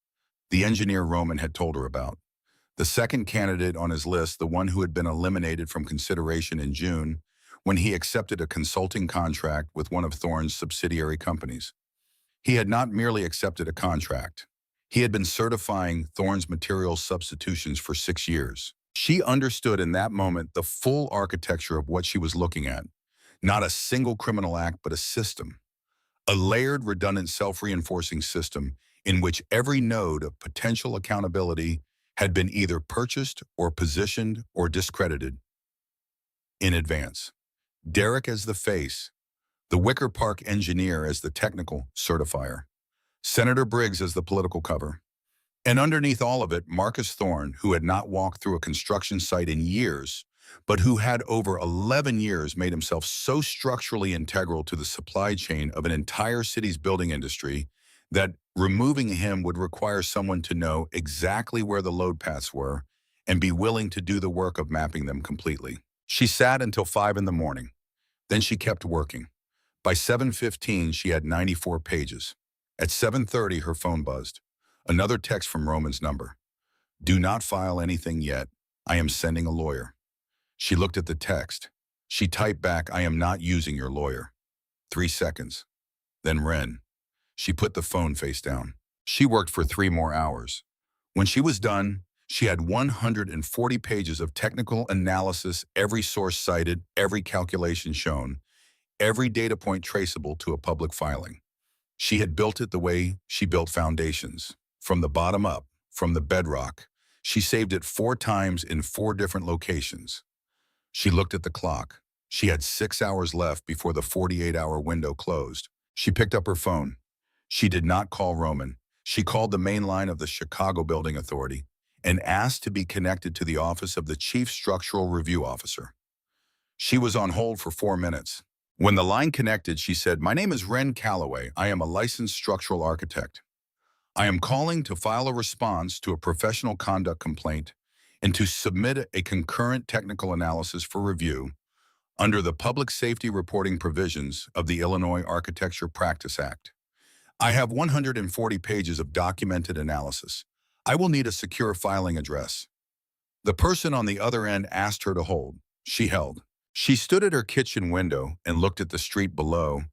the engineer Roman had told her about. The second candidate on his list, the one who had been eliminated from consideration in June when he accepted a consulting contract with one of Thorne's subsidiary companies. He had not merely accepted a contract. He had been certifying Thorne's material substitutions for 6 years. She understood in that moment the full architecture of what she was looking at. Not a single criminal act, but a system. A layered, redundant, self-reinforcing system in which every node of potential accountability had been either purchased or positioned or discredited in advance. Derek as the face, the Wicker Park engineer as the technical certifier, Senator Briggs as the political cover. And underneath all of it, Marcus Thorne, who had not walked through a construction site in years, but who had over 11 years made himself so structurally integral to the supply chain of an entire city's building industry that removing him would require someone to know exactly where the load paths were and be willing to do the work of mapping them completely. She sat until 5 in the morning. Then she kept working. By 7:15, she had 94 pages. At 7:30, her phone buzzed. Another text from Roman's number. "Do not file anything yet. I am sending a lawyer." She looked at the text. She typed back, "I am not using your lawyer." 3 seconds. Then Ren. She put the phone face down. She worked for 3 more hours. When she was done, she had 140 pages of technical analysis, every source cited, every calculation shown, every data point traceable to a public filing. She had built it the way she built foundations, from the bottom up, from the bedrock. She saved it 4 times in 4 different locations. She looked at the clock. She had 6 hours left before the 48-hour window closed. She picked up her phone. She did not call Roman. She called the main line of the Chicago Building Authority and asked to be connected to the office of the Chief Structural Review Officer. She was on hold for 4 minutes. When the line connected, she said, "My name is Ren Calloway. I am a licensed structural architect. I am calling to file a response to a professional conduct complaint and to submit a concurrent technical analysis for review under the public safety reporting provisions of the Illinois Architecture Practice Act. I have 140 pages of documented analysis. I will need a secure filing address." The person on the other end asked her to hold. She held. She stood at her kitchen window and looked at the street below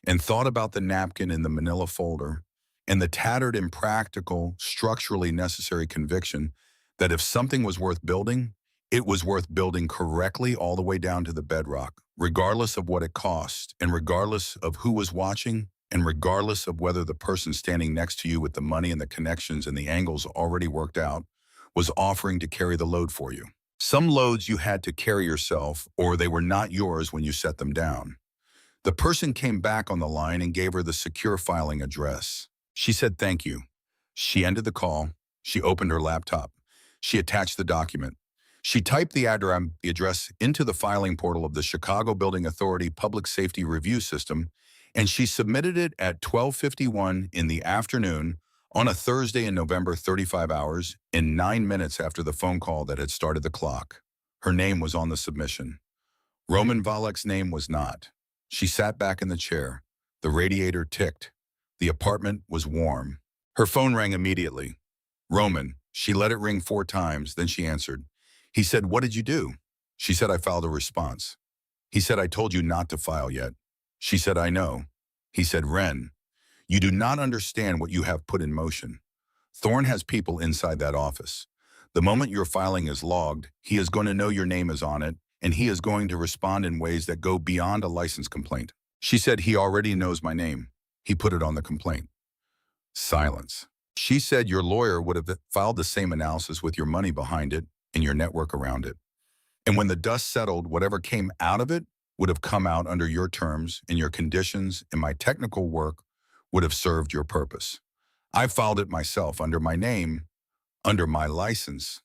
and thought about the napkin in the manila folder and the tattered, impractical, structurally necessary conviction that if something was worth building, it was worth building correctly all the way down to the bedrock, regardless of what it cost, and regardless of who was watching, and regardless of whether the person standing next to you with the money and the connections and the angles already worked out was offering to carry the load for you. Some loads you had to carry yourself, or they were not yours when you set them down. The person came back on the line and gave her the secure filing address. She said thank you. She ended the call. She opened her laptop. She attached the document. She typed the address into the filing portal of the Chicago Building Authority Public Safety Review System, and she submitted it at 12:51 in the afternoon on a Thursday in November, 35 hours and 9 minutes after the phone call that had started the clock. Her name was on the submission. Roman Valek's name was not. She sat back in the chair. The radiator ticked. The apartment was warm. Her phone rang immediately. Roman. She let it ring 4 times, then she answered. He said, "What did you do?" She said, "I filed a response." He said, "I told you not to file yet." She said, "I know." He said, "Ren, you do not understand what you have put in motion. Thorne has people inside that office. The moment your filing is logged, he is going to know your name is on it, and he is going to respond in ways that go beyond a license complaint." She said, "He already knows my name. He put it on the complaint." Silence. She said, "Your lawyer would have filed the same analysis with your money behind it and your network around it. And when the dust settled, whatever came out of it would have come out under your terms and your conditions, and my technical work would have served your purpose. I filed it myself under my name, under my license,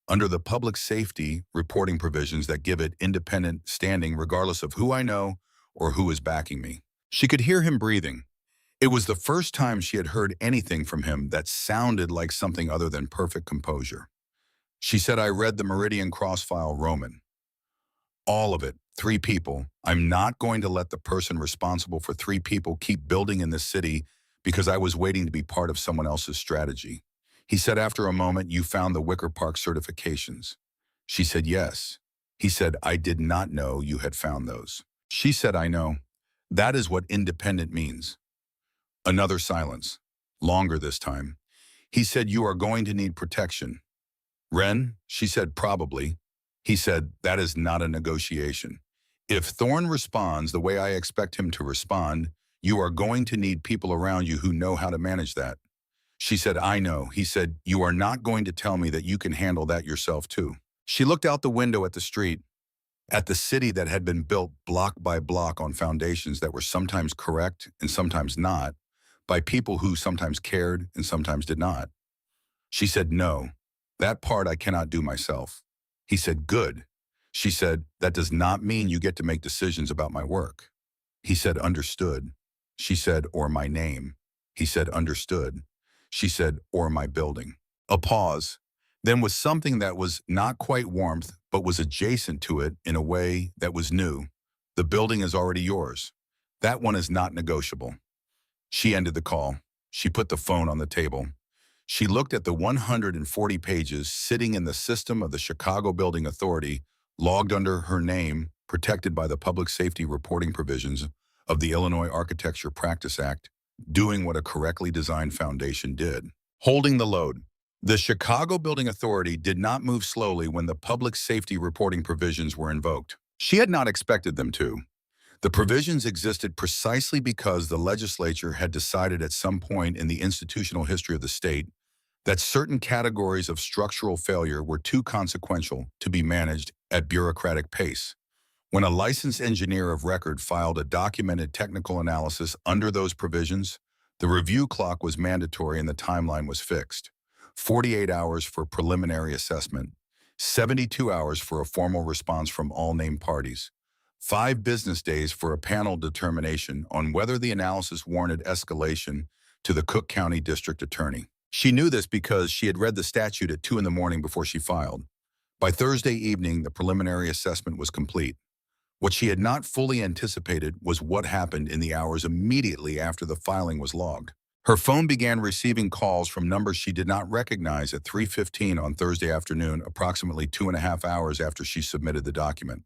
under the public safety reporting provisions that give it independent standing regardless of who I know or who is backing me." She could hear him breathing. It was the first time she had heard anything from him that sounded like something other than perfect composure. She said, "I read the Meridian Cross file, Roman. All of it, 3 people. I'm not going to let the person responsible for 3 people keep building in this city because I was waiting to be part of someone else's strategy." He said, "After a moment, you found the Wicker Park certifications." She said, "Yes." He said, "I did not know you had found those." She said, "I know. That is what independent means." Another silence, longer this time. He said, "You are going to need protection." "Ren?" She said, "Probably." He said, "That is not a negotiation. If Thorne responds the way I expect him to respond, you are going to need people around you who know how to manage that." She said, "I know." He said, "You are not going to tell me that you can handle that yourself too." She looked out the window at the street, at the city that had been built block by block on foundations that were sometimes correct and sometimes not, by people who sometimes cared and sometimes did not. She said, "No, that part I cannot do myself." He said, "Good." She said, "That does not mean you get to make decisions about my work." He said, "Understood." She said, "Or my name." He said, "Understood." She said, "Or my building." A pause. Then with something that was not quite warmth, but was adjacent to it in a way that was new. "The building is already yours. That one is not negotiable." She ended the call. She put the phone on the table. She looked at the 140 pages sitting in the system of the Chicago Building Authority, logged under her name, protected by the public safety reporting provisions of the Illinois Architecture Practice Act, doing what a correctly designed foundation did. Holding the load. The Chicago Building Authority did not move slowly when the public safety reporting provisions were invoked. She had not expected them to. The provisions existed precisely because the legislature had decided at some point in the institutional history of the state that certain categories of structural failure were too consequential to be managed at bureaucratic pace. When a licensed engineer of record filed a documented technical analysis under those provisions, the review clock was mandatory and the timeline was fixed. 48 hours for preliminary assessment, 72 hours for a formal response from all named parties, 5 business days for a panel determination on whether the analysis warranted escalation to the Cook County District Attorney. She knew this because she had read the statute at 2 in the morning before she filed. By Thursday evening, the preliminary assessment was complete. What she had not fully anticipated was what happened in the hours immediately after the filing was logged. Her phone began receiving calls from numbers she did not recognize at 3:15 on Thursday afternoon, approximately 2.5 hours after she submitted the document.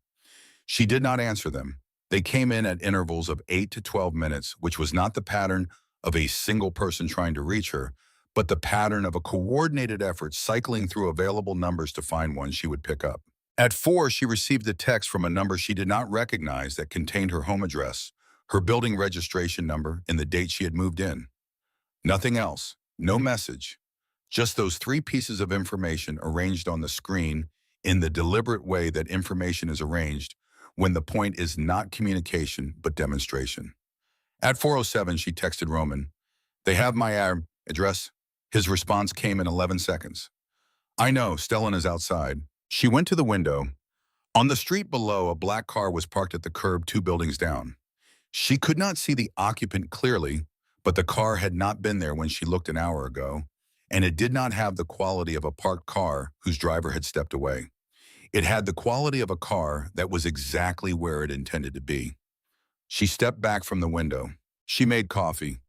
She did not answer them. They came in at intervals of 8 to 12 minutes, which was not the pattern of a single person trying to reach her, but the pattern of a coordinated effort cycling through available numbers to find one she would pick up. At 4, she received a text from a number she did not recognize that contained her home address, her building registration number, and the date she had moved in. Nothing else, no message. Just those 3 pieces of information arranged on the screen in the deliberate way that information is arranged when the point is not communication but demonstration. At 4:07, she texted Roman, "They have my address." His response came in 11 seconds. "I know, Stellan is outside." She went to the window. On the street below, a black car was parked at the curb 2 buildings down. She could not see the occupant clearly, but the car had not been there when she looked an hour ago, and it did not have the quality of a parked car whose driver had stepped away. It had the quality of a car that was exactly where it intended to be. She stepped back from the window. She made coffee.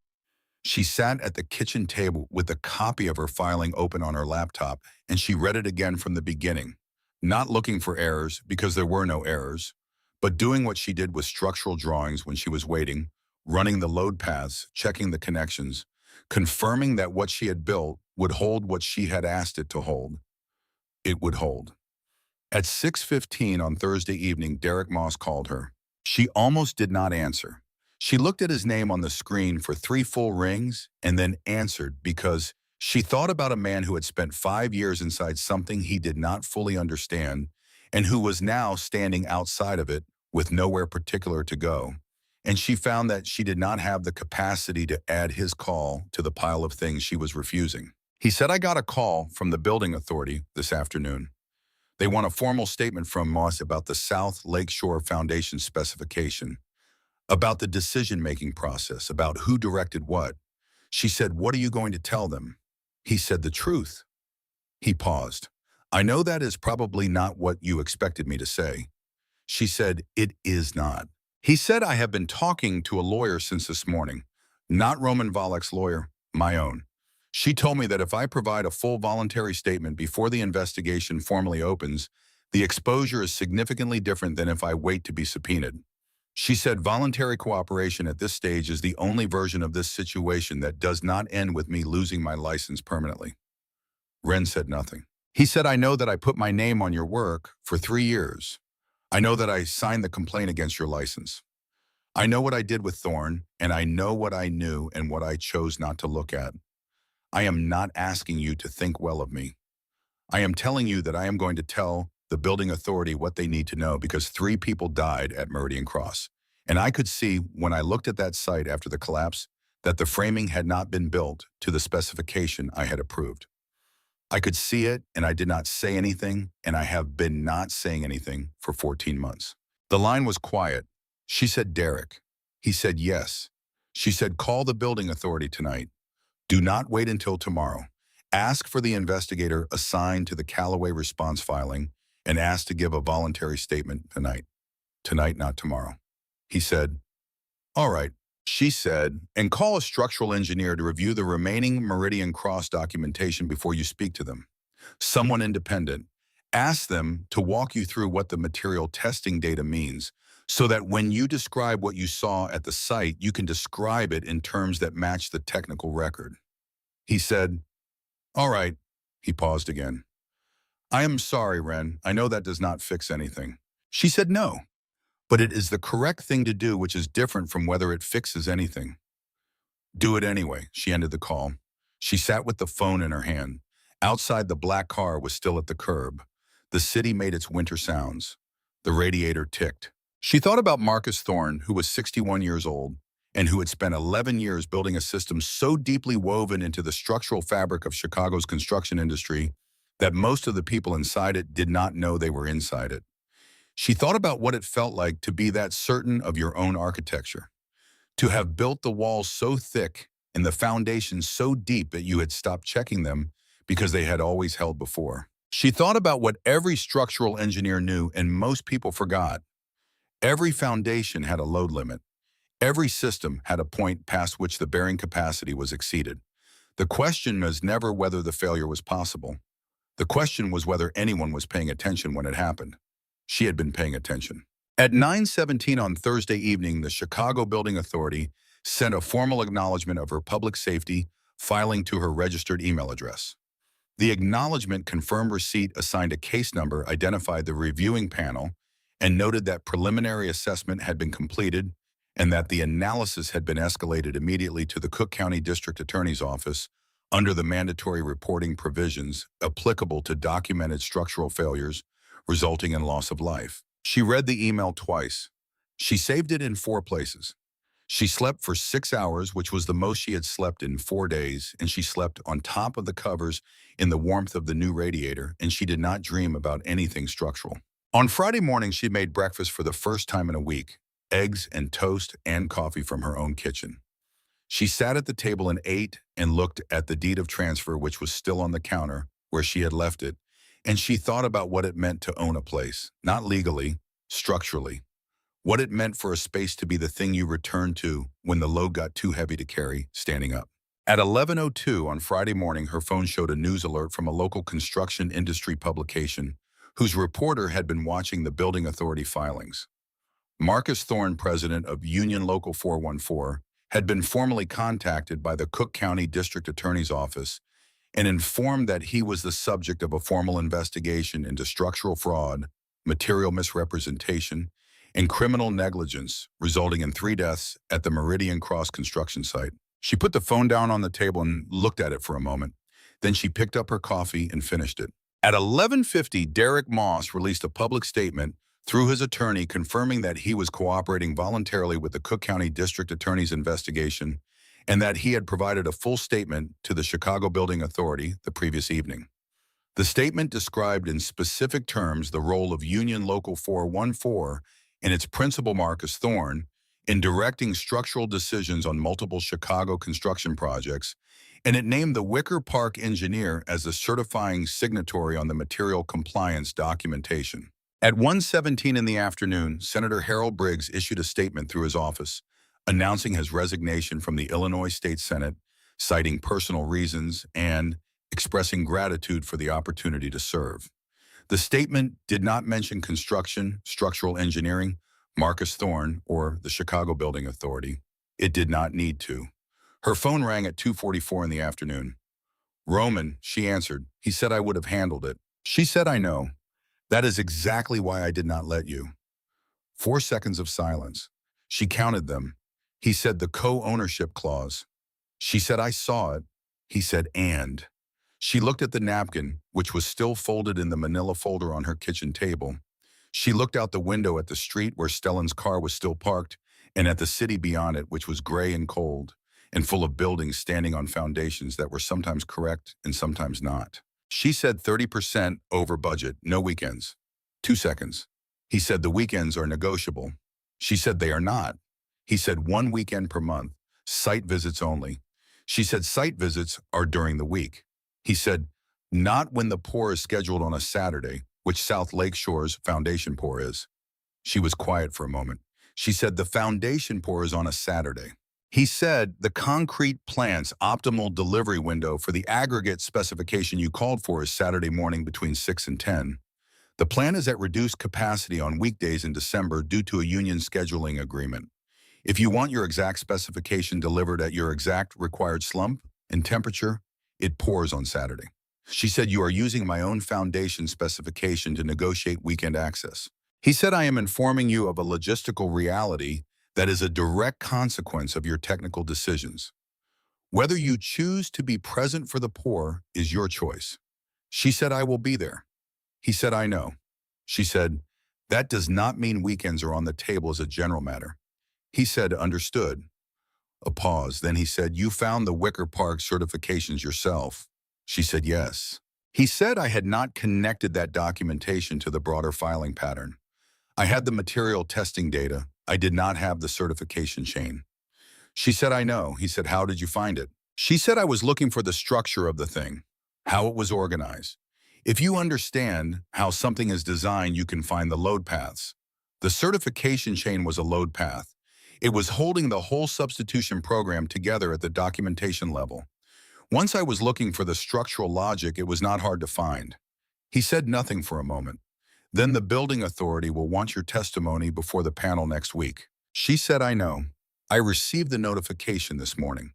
She sat at the kitchen table with a copy of her filing open on her laptop, and she read it again from the beginning, not looking for errors because there were no errors, but doing what she did with structural drawings when she was waiting, running the load paths, checking the connections, confirming that what she had built would hold what she had asked it to hold. It would hold. At 6:15 on Thursday evening, Derek Moss called her. She almost did not answer. She looked at his name on the screen for 3 full rings and then answered because she thought about a man who had spent 5 years inside something he did not fully understand and who was now standing outside of it with nowhere particular to go. And she found that she did not have the capacity to add his call to the pile of things she was refusing. He said, "I got a call from the building authority this afternoon. They want a formal statement from Moss about the South Lakeshore Foundation specification, about the decision-making process, about who directed what." She said, "What are you going to tell them?" He said, "The truth." He paused. "I know that is probably not what you expected me to say." She said, "It is not." He said, "I have been talking to a lawyer since this morning, not Roman Valek's lawyer, my own. She told me that if I provide a full voluntary statement before the investigation formally opens, the exposure is significantly different than if I wait to be subpoenaed." She said, "Voluntary cooperation at this stage is the only version of this situation that does not end with me losing my license permanently." Ren said nothing. He said, "I know that I put my name on your work for 3 years. I know that I signed the complaint against your license. I know what I did with Thorne, and I know what I knew and what I chose not to look at. I am not asking you to think well of me. I am telling you that I am going to tell the building authority what they need to know because 3 people died at Meridian Cross. And I could see when I looked at that site after the collapse that the framing had not been built to the specification I had approved. I could see it and I did not say anything, and I have been not saying anything for 14 months. The line was quiet. She said, "Derek." He said, "Yes." She said, "Call the building authority tonight. Do not wait until tomorrow. Ask for the investigator assigned to the Callaway response filing and ask to give a voluntary statement tonight. Tonight, not tomorrow." He said, "All right." She said, "And call a structural engineer to review the remaining Meridian Cross documentation before you speak to them. Someone independent. Ask them to walk you through what the material testing data means so that when you describe what you saw at the site, you can describe it in terms that match the technical record." He said, "All right." He paused again. "I am sorry, Ren. I know that does not fix anything." She said, "No, but it is the correct thing to do, which is different from whether it fixes anything." "Do it anyway." She ended the call. She sat with the phone in her hand. Outside, the black car was still at the curb. The city made its winter sounds. The radiator ticked. She thought about Marcus Thorne, who was 61 years old, and who had spent 11 years building a system so deeply woven into the structural fabric of Chicago's construction industry that most of the people inside it did not know they were inside it. She thought about what it felt like to be that certain of your own architecture, to have built the walls so thick and the foundations so deep that you had stopped checking them because they had always held before. She thought about what every structural engineer knew and most people forgot. Every foundation had a load limit. Every system had a point past which the bearing capacity was exceeded. The question was never whether the failure was possible. The question was whether anyone was paying attention when it happened. She had been paying attention. At 9:17 on Thursday evening, the Chicago Building Authority sent a formal acknowledgement of her public safety filing to her registered email address. The acknowledgement confirmed receipt, assigned a case number, identified the reviewing panel, and noted that preliminary assessment had been completed and that the analysis had been escalated immediately to the Cook County District Attorney's Office under the mandatory reporting provisions applicable to documented structural failures resulting in loss of life. She read the email twice. She saved it in 4 places. She slept for 6 hours, which was the most she had slept in 4 days, and she slept on top of the covers in the warmth of the new radiator, and she did not dream about anything structural. On Friday morning, she made breakfast for the first time in a week, eggs and toast and coffee from her own kitchen. She sat at the table and ate and looked at the deed of transfer, which was still on the counter where she had left it, and she thought about what it meant to own a place, not legally, structurally. What it meant for a space to be the thing you returned to when the load got too heavy to carry, standing up. At 11:02 on Friday morning, her phone showed a news alert from a local construction industry publication whose reporter had been watching the building authority filings. Marcus Thorne, president of Union Local 414, had been formally contacted by the Cook County District Attorney's Office and informed that he was the subject of a formal investigation into structural fraud, material misrepresentation, and criminal negligence, resulting in 3 deaths at the Meridian Cross construction site. She put the phone down on the table and looked at it for a moment. Then she picked up her coffee and finished it. At 11:50, Derek Moss released a public statement through his attorney confirming that he was cooperating voluntarily with the Cook County District Attorney's investigation and that he had provided a full statement to the Chicago Building Authority the previous evening. The statement described in specific terms the role of Union Local 414 and its principal Marcus Thorne in directing structural decisions on multiple Chicago construction projects, and it named the Wicker Park engineer as the certifying signatory on the material compliance documentation. At 1:17 in the afternoon, Senator Harold Briggs issued a statement through his office, announcing his resignation from the Illinois State Senate, citing personal reasons and expressing gratitude for the opportunity to serve. The statement did not mention construction, structural engineering, Marcus Thorne, or the Chicago Building Authority. It did not need to. Her phone rang at 2:44 in the afternoon. Roman, she answered. He said I would have handled it. She said, I know. That is exactly why I did not let you. 4 seconds of silence. She counted them. He said the co-ownership clause. She said, I saw it. He said, and. She looked at the napkin, which was still folded in the manila folder on her kitchen table. She looked out the window at the street where Stellan's car was still parked, and at the city beyond it, which was gray and cold, and full of buildings standing on foundations that were sometimes correct and sometimes not. She said 30% over budget, no weekends. 2 seconds. He said the weekends are negotiable. She said they are not. He said 1 weekend per month, site visits only. She said site visits are during the week. He said, not when the pour is scheduled on a Saturday, which South Lake Shore's foundation pour is. She was quiet for a moment. She said the foundation pour is on a Saturday. He said the concrete plant's optimal delivery window for the aggregate specification you called for is Saturday morning between 6 and 10. The plant is at reduced capacity on weekdays in December due to a union scheduling agreement. If you want your exact specification delivered at your exact required slump and temperature, it pours on Saturday. She said, you are using my own foundation specification to negotiate weekend access. He said, I am informing you of a logistical reality that is a direct consequence of your technical decisions. Whether you choose to be present for the pour is your choice. She said, I will be there. He said, I know. She said, that does not mean weekends are on the table as a general matter. He said, understood. A pause. Then he said, you found the Wicker Park certifications yourself. She said, yes. He said I had not connected that documentation to the broader filing pattern. I had the material testing data. I did not have the certification chain. She said, I know. He said, how did you find it? She said, I was looking for the structure of the thing, how it was organized. If you understand how something is designed, you can find the load paths. The certification chain was a load path. It was holding the whole substitution program together at the documentation level. Once I was looking for the structural logic, it was not hard to find. He said nothing for a moment. Then the building authority will want your testimony before the panel next week. She said, I know. I received the notification this morning.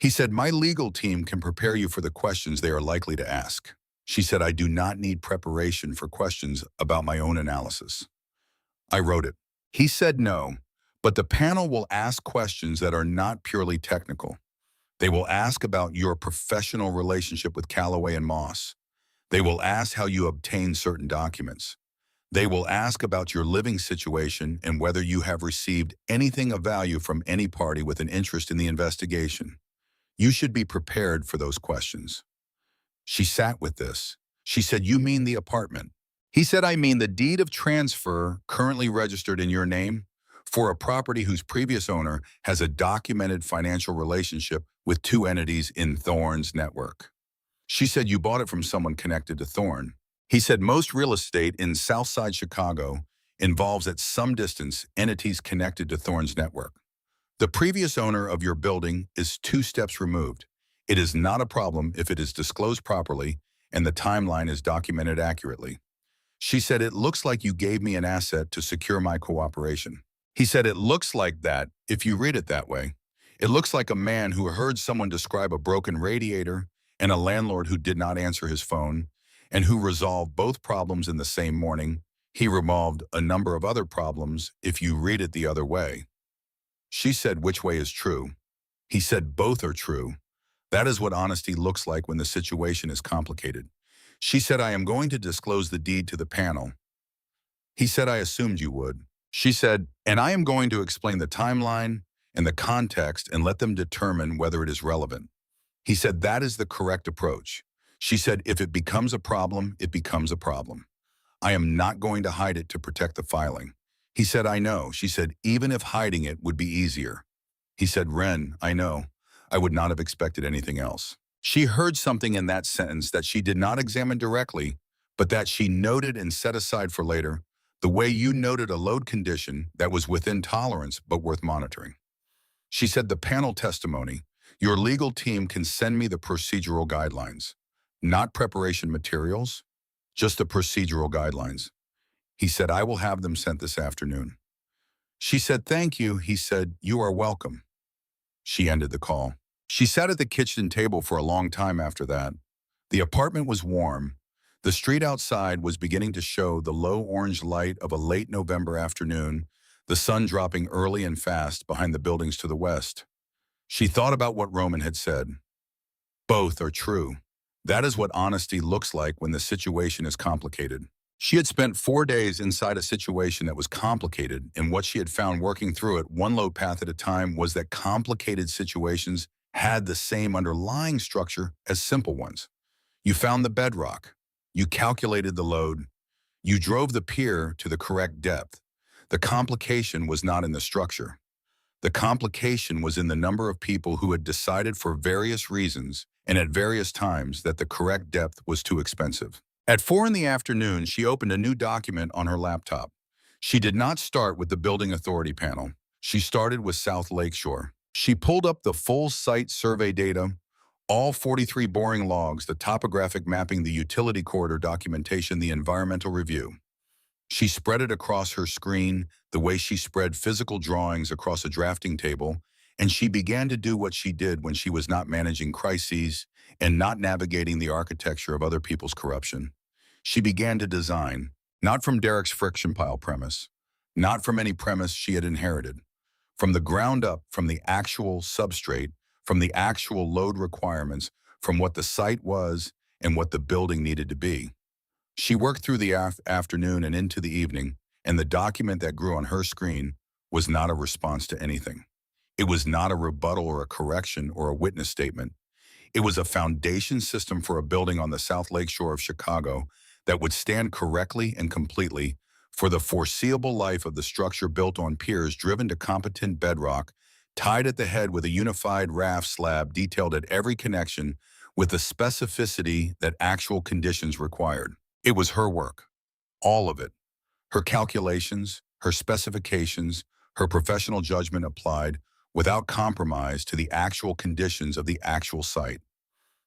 He said, my legal team can prepare you for the questions they are likely to ask. She said, I do not need preparation for questions about my own analysis. I wrote it. He said no, but the panel will ask questions that are not purely technical. They will ask about your professional relationship with Callaway and Moss. They will ask how you obtain certain documents. They will ask about your living situation and whether you have received anything of value from any party with an interest in the investigation. You should be prepared for those questions. She sat with this. She said, "You mean the apartment?" He said, "I mean the deed of transfer currently registered in your name for a property whose previous owner has a documented financial relationship with two entities in Thorne's network." She said, "You bought it from someone connected to Thorne." He said, "Most real estate in Southside Chicago involves at some distance entities connected to Thorne's network. The previous owner of your building is 2 steps removed. It is not a problem if it is disclosed properly and the timeline is documented accurately." She said, "It looks like you gave me an asset to secure my cooperation." He said, "It looks like that if you read it that way. It looks like a man who heard someone describe a broken radiator and a landlord who did not answer his phone and who resolved both problems in the same morning. He resolved a number of other problems if you read it the other way." She said, "Which way is true?" He said, "Both are true. That is what honesty looks like when the situation is complicated." She said, "I am going to disclose the deed to the panel." He said, "I assumed you would." She said, "And I am going to explain the timeline and the context and let them determine whether it is relevant." He said, "That is the correct approach." She said, "If it becomes a problem, it becomes a problem. I am not going to hide it to protect the filing." He said, "I know." She said, "Even if hiding it would be easier." He said, "Ren, I know. I would not have expected anything else." She heard something in that sentence that she did not examine directly, but that she noted and set aside for later, the way you noted a load condition that was within tolerance but worth monitoring. She said, "The panel testimony, your legal team can send me the procedural guidelines, not preparation materials, just the procedural guidelines." He said, "I will have them sent this afternoon." She said, "Thank you." He said, "You are welcome." She ended the call. She sat at the kitchen table for a long time after that. The apartment was warm. The street outside was beginning to show the low orange light of a late November afternoon, the sun dropping early and fast behind the buildings to the west. She thought about what Roman had said. Both are true. That is what honesty looks like when the situation is complicated. She had spent 4 days inside a situation that was complicated, and what she had found working through it one load path at a time was that complicated situations had the same underlying structure as simple ones. You found the bedrock. You calculated the load. You drove the pier to the correct depth. The complication was not in the structure. The complication was in the number of people who had decided for various reasons and at various times that the correct depth was too expensive. At 4 in the afternoon, she opened a new document on her laptop. She did not start with the building authority panel. She started with South Lakeshore. She pulled up the full site survey data, all 43 boring logs, the topographic mapping, the utility corridor documentation, the environmental review. She spread it across her screen the way she spread physical drawings across a drafting table, and she began to do what she did when she was not managing crises and not navigating the architecture of other people's corruption. She began to design, not from Derek's friction pile premise, not from any premise she had inherited, from the ground up, from the actual substrate, from the actual load requirements, from what the site was and what the building needed to be. She worked through the afternoon and into the evening, and the document that grew on her screen was not a response to anything. It was not a rebuttal or a correction or a witness statement. It was a foundation system for a building on the South Lake Shore of Chicago that would stand correctly and completely for the foreseeable life of the structure built on piers driven to competent bedrock, tied at the head with a unified raft slab detailed at every connection with the specificity that actual conditions required. It was her work, all of it. Her calculations, her specifications, her professional judgment applied without compromise to the actual conditions of the actual site.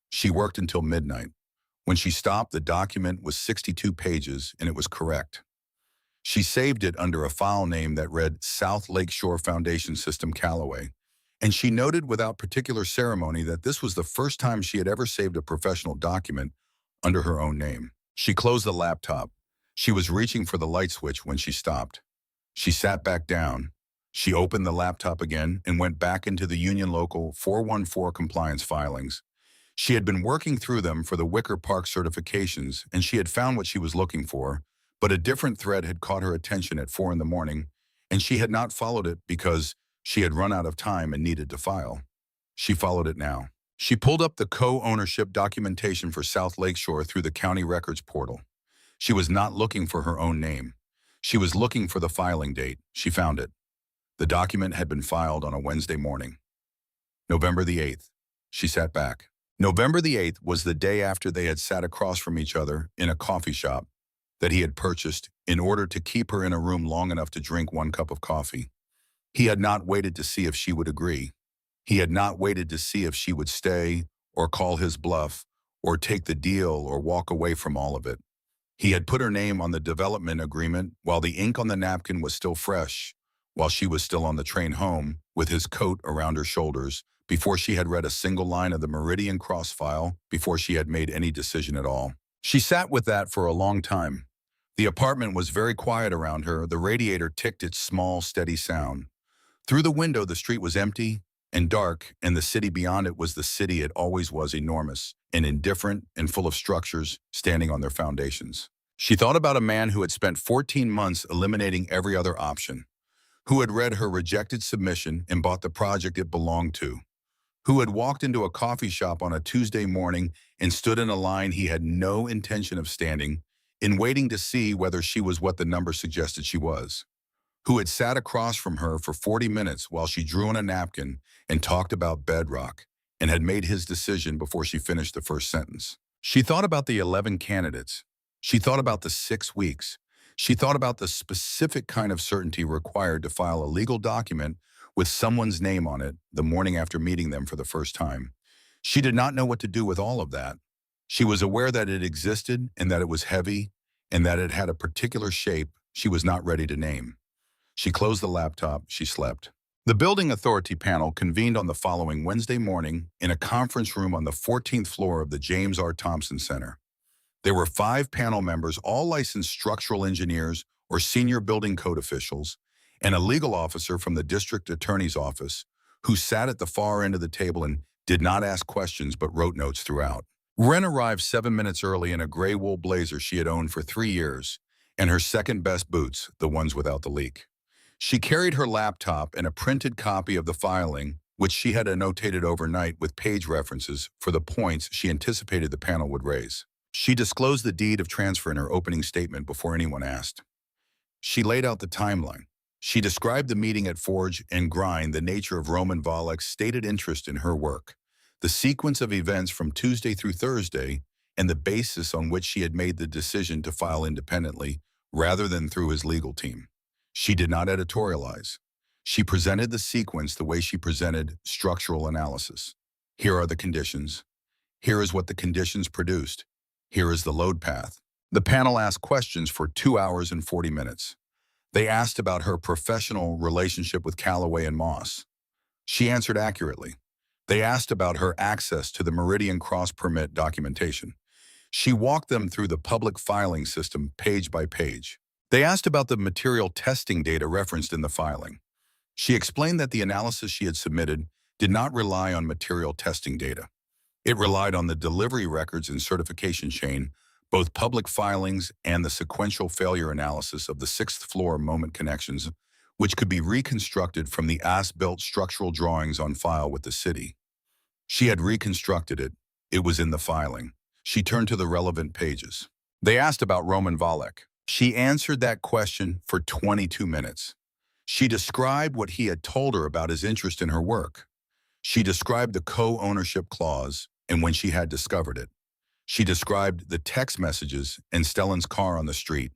She worked until midnight. When she stopped, the document was 62 pages and it was correct. She saved it under a file name that read South Lake Shore Foundation System Callaway, and she noted without particular ceremony that this was the first time she had ever saved a professional document under her own name. She closed the laptop. She was reaching for the light switch when she stopped. She sat back down. She opened the laptop again and went back into the Union Local 414 compliance filings. She had been working through them for the Wicker Park certifications, and she had found what she was looking for, But a different thread had caught her attention at 4 in the morning, and she had not followed it because she had run out of time and needed to file. She followed it now. She pulled up the co-ownership documentation for South Lakeshore through the county records portal. She was not looking for her own name. She was looking for the filing date. She found it. The document had been filed on a Wednesday morning. November the 8th. She sat back. November the 8th was the day after they had sat across from each other in a coffee shop that he had purchased in order to keep her in a room long enough to drink 1 cup of coffee. He had not waited to see if she would agree. He had not waited to see if she would stay or call his bluff or take the deal or walk away from all of it. He had put her name on the development agreement while the ink on the napkin was still fresh, while she was still on the train home with his coat around her shoulders, before she had read a single line of the Meridian Cross file, before she had made any decision at all. She sat with that for a long time. The apartment was very quiet around her. The radiator ticked its small, steady sound. Through the window, the street was empty and dark, and the city beyond it was the city it always was, enormous and indifferent and full of structures standing on their foundations. She thought about a man who had spent 14 months eliminating every other option, who had read her rejected submission and bought the project it belonged to, who had walked into a coffee shop on a Tuesday morning and stood in a line he had no intention of standing, in waiting to see whether she was what the number suggested she was, who had sat across from her for 40 minutes while she drew on a napkin and talked about bedrock, and had made his decision before she finished the first sentence. She thought about the 11 candidates. She thought about the 6 weeks. She thought about the specific kind of certainty required to file a legal document with someone's name on it the morning after meeting them for the first time. She did not know what to do with all of that. She was aware that it existed and that it was heavy and that it had a particular shape she was not ready to name. She closed the laptop. She slept. The building authority panel convened on the following Wednesday morning in a conference room on the 14th floor of the James R. Thompson Center. There were 5 panel members, all licensed structural engineers or senior building code officials, and a legal officer from the district attorney's office, who sat at the far end of the table and did not ask questions but wrote notes throughout. Wren arrived 7 minutes early in a gray wool blazer she had owned for 3 years, and her second-best boots, the ones without the leak. She carried her laptop and a printed copy of the filing, which she had annotated overnight with page references for the points she anticipated the panel would raise. She disclosed the deed of transfer in her opening statement before anyone asked. She laid out the timeline. She described the meeting at Forge and Grind, the nature of Roman Volek's stated interest in her work, the sequence of events from Tuesday through Thursday, and the basis on which she had made the decision to file independently rather than through his legal team. She did not editorialize. She presented the sequence the way she presented structural analysis. Here are the conditions. Here is what the conditions produced. Here is the load path. The panel asked questions for 2 hours and 40 minutes. They asked about her professional relationship with Callaway and Moss. She answered accurately. They asked about her access to the Meridian Cross permit documentation. She walked them through the public filing system page by page. They asked about the material testing data referenced in the filing. She explained that the analysis she had submitted did not rely on material testing data. It relied on the delivery records and certification chain, both public filings and the sequential failure analysis of the 6th floor moment connections, which could be reconstructed from the as-built structural drawings on file with the city. She had reconstructed it. It was in the filing. She turned to the relevant pages. They asked about Roman Volek. She answered that question for 22 minutes. She described what he had told her about his interest in her work. She described the co-ownership clause and when she had discovered it. She described the text messages and Stellan's car on the street.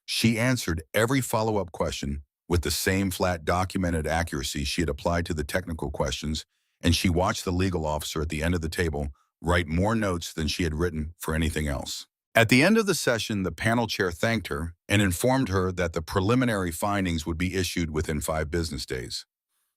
She answered every follow-up question with the same flat documented accuracy she had applied to the technical questions, and she watched the legal officer at the end of the table write more notes than she had written for anything else. At the end of the session, the panel chair thanked her and informed her that the preliminary findings would be issued within 5 business days.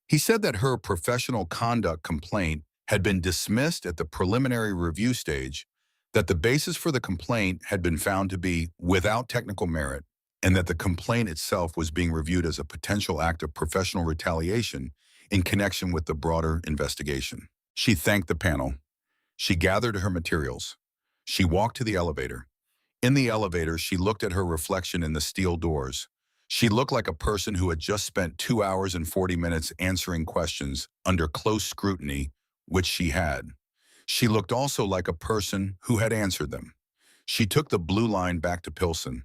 He said that her professional conduct complaint had been dismissed at the preliminary review stage, that the basis for the complaint had been found to be without technical merit, and that the complaint itself was being reviewed as a potential act of professional retaliation in connection with the broader investigation. She thanked the panel. She gathered her materials. She walked to the elevator. In the elevator, she looked at her reflection in the steel doors. She looked like a person who had just spent 2 hours and 40 minutes answering questions under close scrutiny, which she had. She looked also like a person who had answered them. She took the blue line back to Pilsen.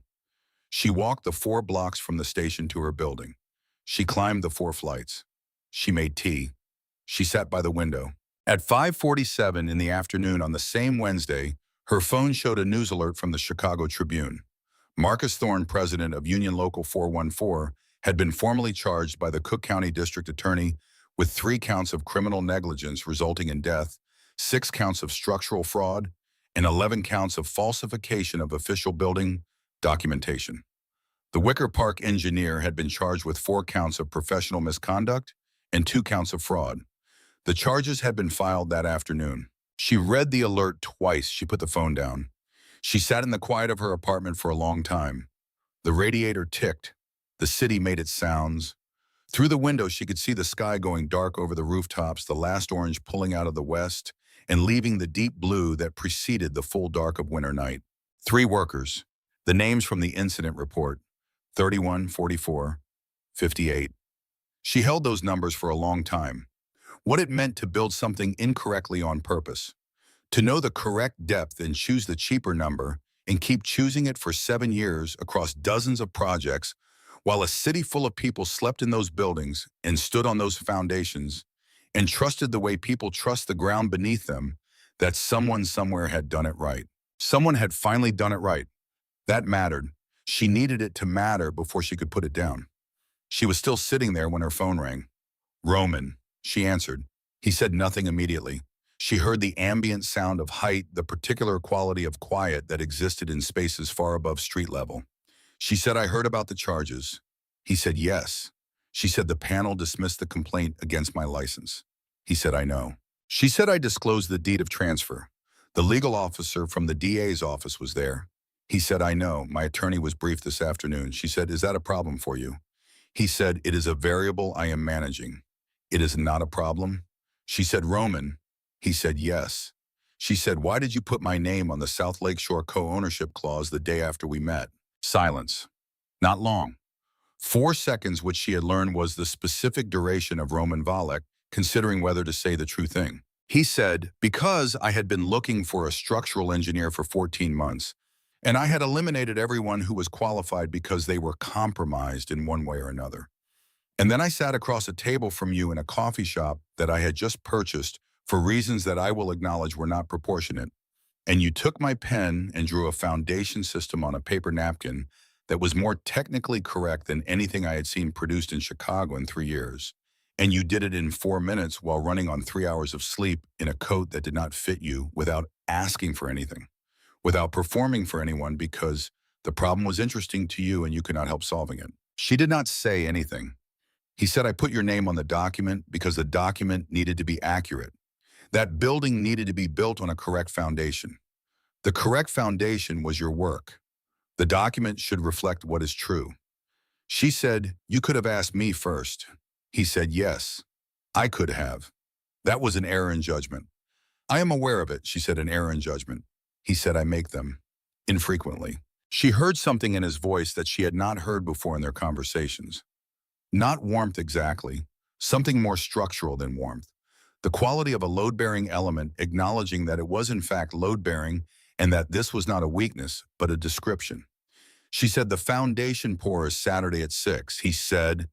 She walked the 4 blocks from the station to her building. She climbed the 4 flights. She made tea. She sat by the window. At 5:47 in the afternoon on the same Wednesday, her phone showed a news alert from the Chicago Tribune. Marcus Thorne, president of Union Local 414, had been formally charged by the Cook County District Attorney with 3 counts of criminal negligence resulting in death, 6 counts of structural fraud, and 11 counts of falsification of official building documentation. The Wicker Park engineer had been charged with 4 counts of professional misconduct and 2 counts of fraud. The charges had been filed that afternoon. She read the alert twice. She put the phone down. She sat in the quiet of her apartment for a long time. The radiator ticked. The city made its sounds. Through the window, she could see the sky going dark over the rooftops, the last orange pulling out of the west and leaving the deep blue that preceded the full dark of winter night. 3 workers. The names from the incident report: 31, 44, 58. She held those numbers for a long time. What it meant to build something incorrectly on purpose. To know the correct depth and choose the cheaper number and keep choosing it for 7 years across dozens of projects while a city full of people slept in those buildings and stood on those foundations and trusted the way people trust the ground beneath them, that someone somewhere had done it right. Someone had finally done it right. That mattered. She needed it to matter before she could put it down. She was still sitting there when her phone rang. Roman. She answered. He said nothing immediately. She heard the ambient sound of height, the particular quality of quiet that existed in spaces far above street level. She said, "I heard about the charges." He said, "Yes." She said, "The panel dismissed the complaint against my license." He said, "I know." She said, "I disclosed the deed of transfer." The legal officer from the DA's office was there. He said, "I know. My attorney was briefed this afternoon." She said, "Is that a problem for you?" He said, "It is a variable I am managing." "It is not a problem?" She said, "Roman." He said, "Yes." She said, "Why did you put my name on the South Lakeshore co-ownership clause the day after we met?" Silence. Not long. 4 seconds, which she had learned was the specific duration of Roman Valek, considering whether to say the true thing. He said, "Because I had been looking for a structural engineer for 14 months, and I had eliminated everyone who was qualified because they were compromised in one way or another. And then I sat across a table from you in a coffee shop that I had just purchased for reasons that I will acknowledge were not proportionate. And you took my pen and drew a foundation system on a paper napkin that was more technically correct than anything I had seen produced in Chicago in 3 years. And you did it in 4 minutes while running on 3 hours of sleep in a coat that did not fit you, without asking for anything, without performing for anyone, because the problem was interesting to you and you could not help solving it." She did not say anything. He said, "I put your name on the document because the document needed to be accurate. That building needed to be built on a correct foundation. The correct foundation was your work. The document should reflect what is true." She said, "You could have asked me first." He said, "Yes, I could have. That was an error in judgment." "I am aware of it," she said, "an error in judgment." He said, "I make them. Infrequently." She heard something in his voice that she had not heard before in their conversations. Not warmth exactly, something more structural than warmth. The quality of a load-bearing element, acknowledging that it was in fact load-bearing and that this was not a weakness, but a description. She said, "The foundation pour is Saturday at 6. He said,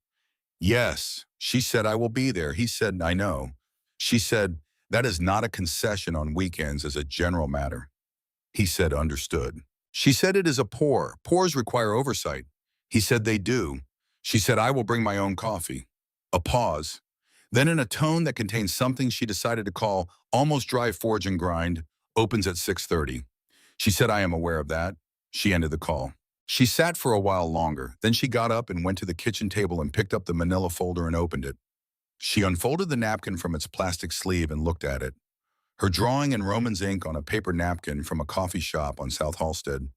"Yes." She said, "I will be there." He said, "I know." She said, "That is not a concession on weekends as a general matter." He said, "Understood." She said, "It is a pour. Pours require oversight." He said, "They do." She said, "I will bring my own coffee." A pause. Then in a tone that contained something she decided to call almost dry forge and grind, "Opens at 6:30. She said, "I am aware of that." She ended the call. She sat for a while longer. Then she got up and went to the kitchen table and picked up the manila folder and opened it. She unfolded the napkin from its plastic sleeve and looked at it. Her drawing in Roman's ink on a paper napkin from a coffee shop on South Halsted.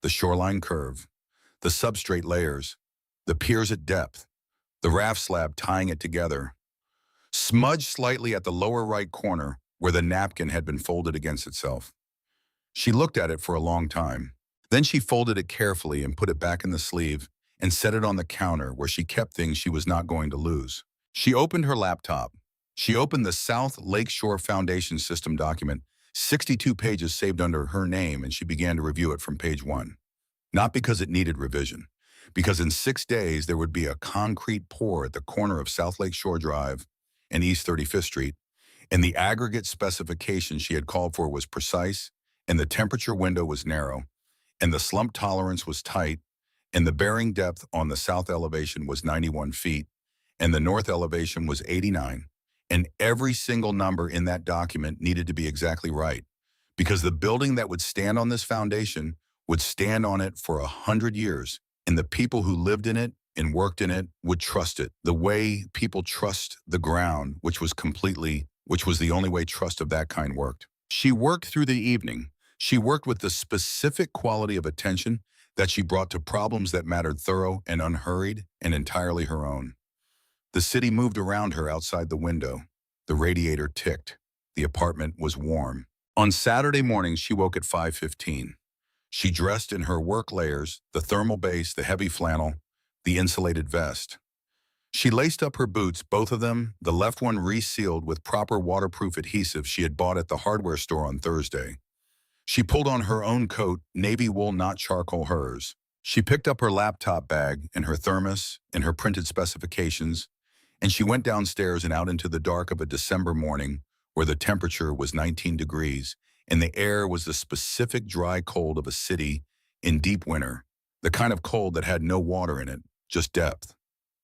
The shoreline curve. The substrate layers. The piers at depth. The raft slab tying it together. Smudged slightly at the lower right corner where the napkin had been folded against itself. She looked at it for a long time. Then she folded it carefully and put it back in the sleeve and set it on the counter where she kept things she was not going to lose. She opened her laptop. She opened the South Lakeshore Foundation System document, 62 pages saved under her name, and she began to review it from page 1. Not because it needed revision, because in 6 days there would be a concrete pour at the corner of South Lakeshore Drive and East 35th Street, and the aggregate specification she had called for was precise, and the temperature window was narrow, and the slump tolerance was tight, and the bearing depth on the south elevation was 91 feet, and the north elevation was 89, and every single number in that document needed to be exactly right, because the building that would stand on this foundation would stand on it for 100 years, and the people who lived in it and worked in it would trust it, the way people trust the ground, which was the only way trust of that kind worked. She worked through the evening. She worked with the specific quality of attention that she brought to problems that mattered, thorough and unhurried and entirely her own. The city moved around her outside the window. The radiator ticked. The apartment was warm. On Saturday morning, she woke at 5:15. She dressed in her work layers, the thermal base, the heavy flannel, the insulated vest. She laced up her boots, both of them, the left one resealed with proper waterproof adhesive she had bought at the hardware store on Thursday. She pulled on her own coat, navy wool, not charcoal, hers. She picked up her laptop bag and her thermos and her printed specifications, and she went downstairs and out into the dark of a December morning where the temperature was 19 degrees and the air was the specific dry cold of a city in deep winter, the kind of cold that had no water in it, just depth.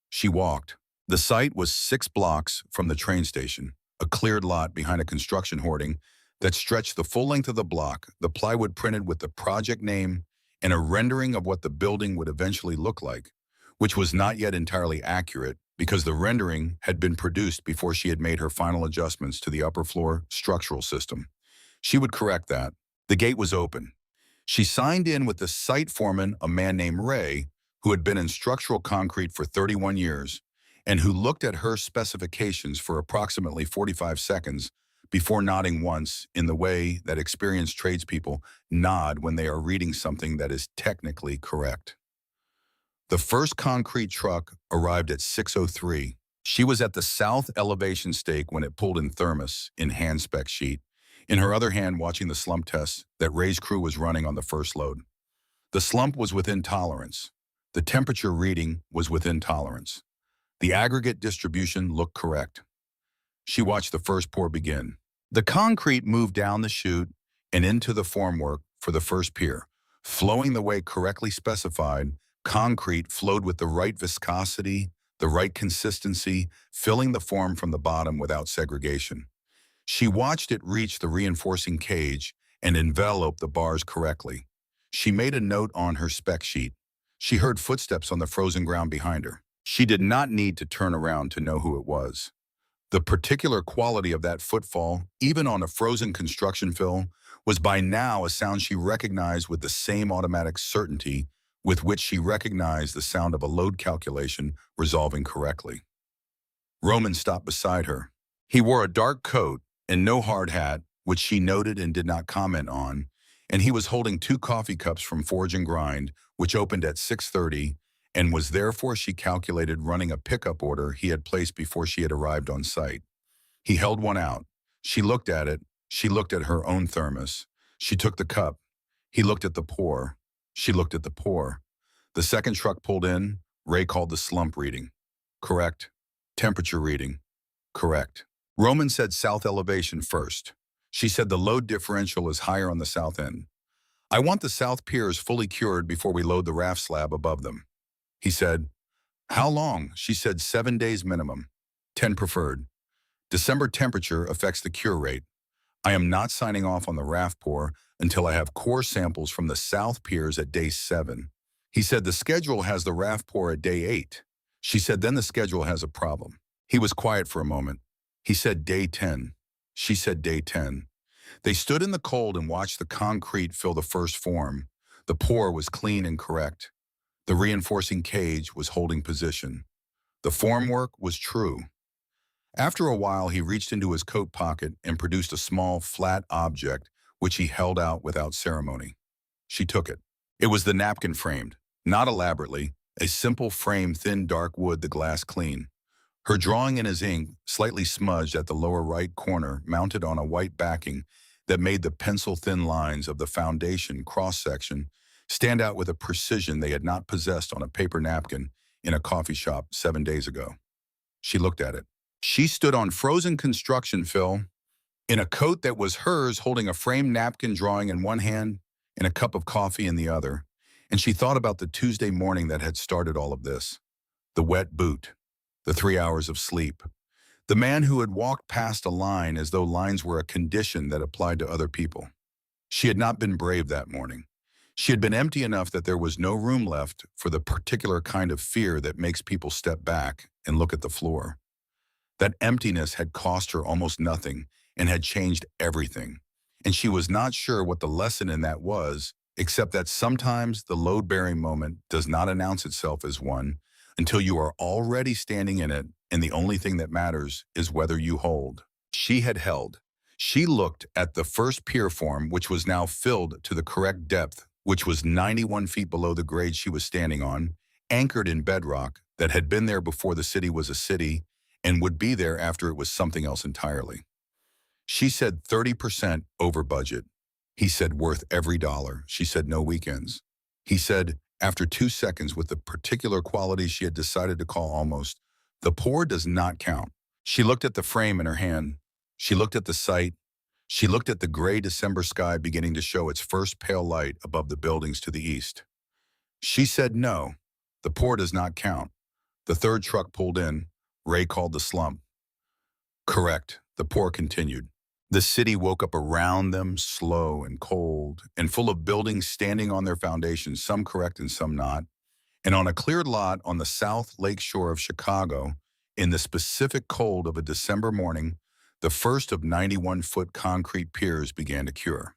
She walked. The site was 6 blocks from the train station, a cleared lot behind a construction hoarding that stretched the full length of the block, the plywood printed with the project name and a rendering of what the building would eventually look like, which was not yet entirely accurate because the rendering had been produced before she had made her final adjustments to the upper floor structural system. She would correct that. The gate was open. She signed in with the site foreman, a man named Ray, who had been in structural concrete for 31 years and who looked at her specifications for approximately 45 seconds before nodding once in the way that experienced tradespeople nod when they are reading something that is technically correct. The first concrete truck arrived at 6:03. She was at the south elevation stake when it pulled in thermos in hand spec sheet, in her other hand watching the slump tests that Ray's crew was running on the first load. The slump was within tolerance. The temperature reading was within tolerance. The aggregate distribution looked correct. She watched the first pour begin. The concrete moved down the chute and into the formwork for the first pier. Flowing the way correctly specified, concrete flowed with the right viscosity, the right consistency, filling the form from the bottom without segregation. She watched it reach the reinforcing cage and envelop the bars correctly. She made a note on her spec sheet. She heard footsteps on the frozen ground behind her. She did not need to turn around to know who it was. The particular quality of that footfall, even on a frozen construction fill, was by now a sound she recognized with the same automatic certainty with which she recognized the sound of a load calculation resolving correctly. Roman stopped beside her. He wore a dark coat and no hard hat, which she noted and did not comment on, and he was holding 2 coffee cups from Forge and Grind, which opened at 6:30, and was therefore, she calculated, running a pickup order he had placed before she had arrived on site. He held one out. She looked at it. She looked at her own thermos. She took the cup. He looked at the pour. She looked at the pour. The second truck pulled in. Ray called the slump reading. Correct. Temperature reading. Correct. Roman said south elevation first. She said the load differential is higher on the south end. I want the south piers fully cured before we load the raft slab above them. He said, how long? She said 7 days minimum, 10 preferred. December temperature affects the cure rate. I am not signing off on the raft pour until I have core samples from the south piers at day 7. He said the schedule has the raft pour at day 8. She said then the schedule has a problem. He was quiet for a moment. He said day 10. She said day 10. They stood in the cold and watched the concrete fill the first form. The pour was clean and correct. The reinforcing cage was holding position. The formwork was true. After a while, he reached into his coat pocket and produced a small, flat object, which he held out without ceremony. She took it. It was the napkin framed, not elaborately, a simple frame, thin dark wood, the glass clean. Her drawing in his ink, slightly smudged at the lower right corner, mounted on a white backing that made the pencil-thin lines of the foundation cross-section stand out with a precision they had not possessed on a paper napkin in a coffee shop 7 days ago. She looked at it. She stood on frozen construction fill, in a coat that was hers, holding a framed napkin drawing in one hand and a cup of coffee in the other, and she thought about the Tuesday morning that had started all of this. The wet boot, the 3 hours of sleep, the man who had walked past a line as though lines were a condition that applied to other people. She had not been brave that morning. She had been empty enough that there was no room left for the particular kind of fear that makes people step back and look at the floor. That emptiness had cost her almost nothing and had changed everything. And she was not sure what the lesson in that was, except that sometimes the load-bearing moment does not announce itself as one until you are already standing in it, and the only thing that matters is whether you hold. She had held. She looked at the first pier form, which was now filled to the correct depth, which was 91 feet below the grade she was standing on, anchored in bedrock that had been there before the city was a city and would be there after it was something else entirely. She said 30% over budget. He said worth every dollar. She said no weekends. He said, after 2 seconds, with the particular quality she had decided to call almost, the pour does not count. She looked at the frame in her hand. She looked at the site. She looked at the gray December sky beginning to show its first pale light above the buildings to the east. She said no, the pour does not count. The third truck pulled in. Ray called the slump. Correct, the pour continued. The city woke up around them, slow and cold, and full of buildings standing on their foundations, some correct and some not. And on a cleared lot on the south lake shore of Chicago, in the specific cold of a December morning, the first of 91-foot concrete piers began to cure.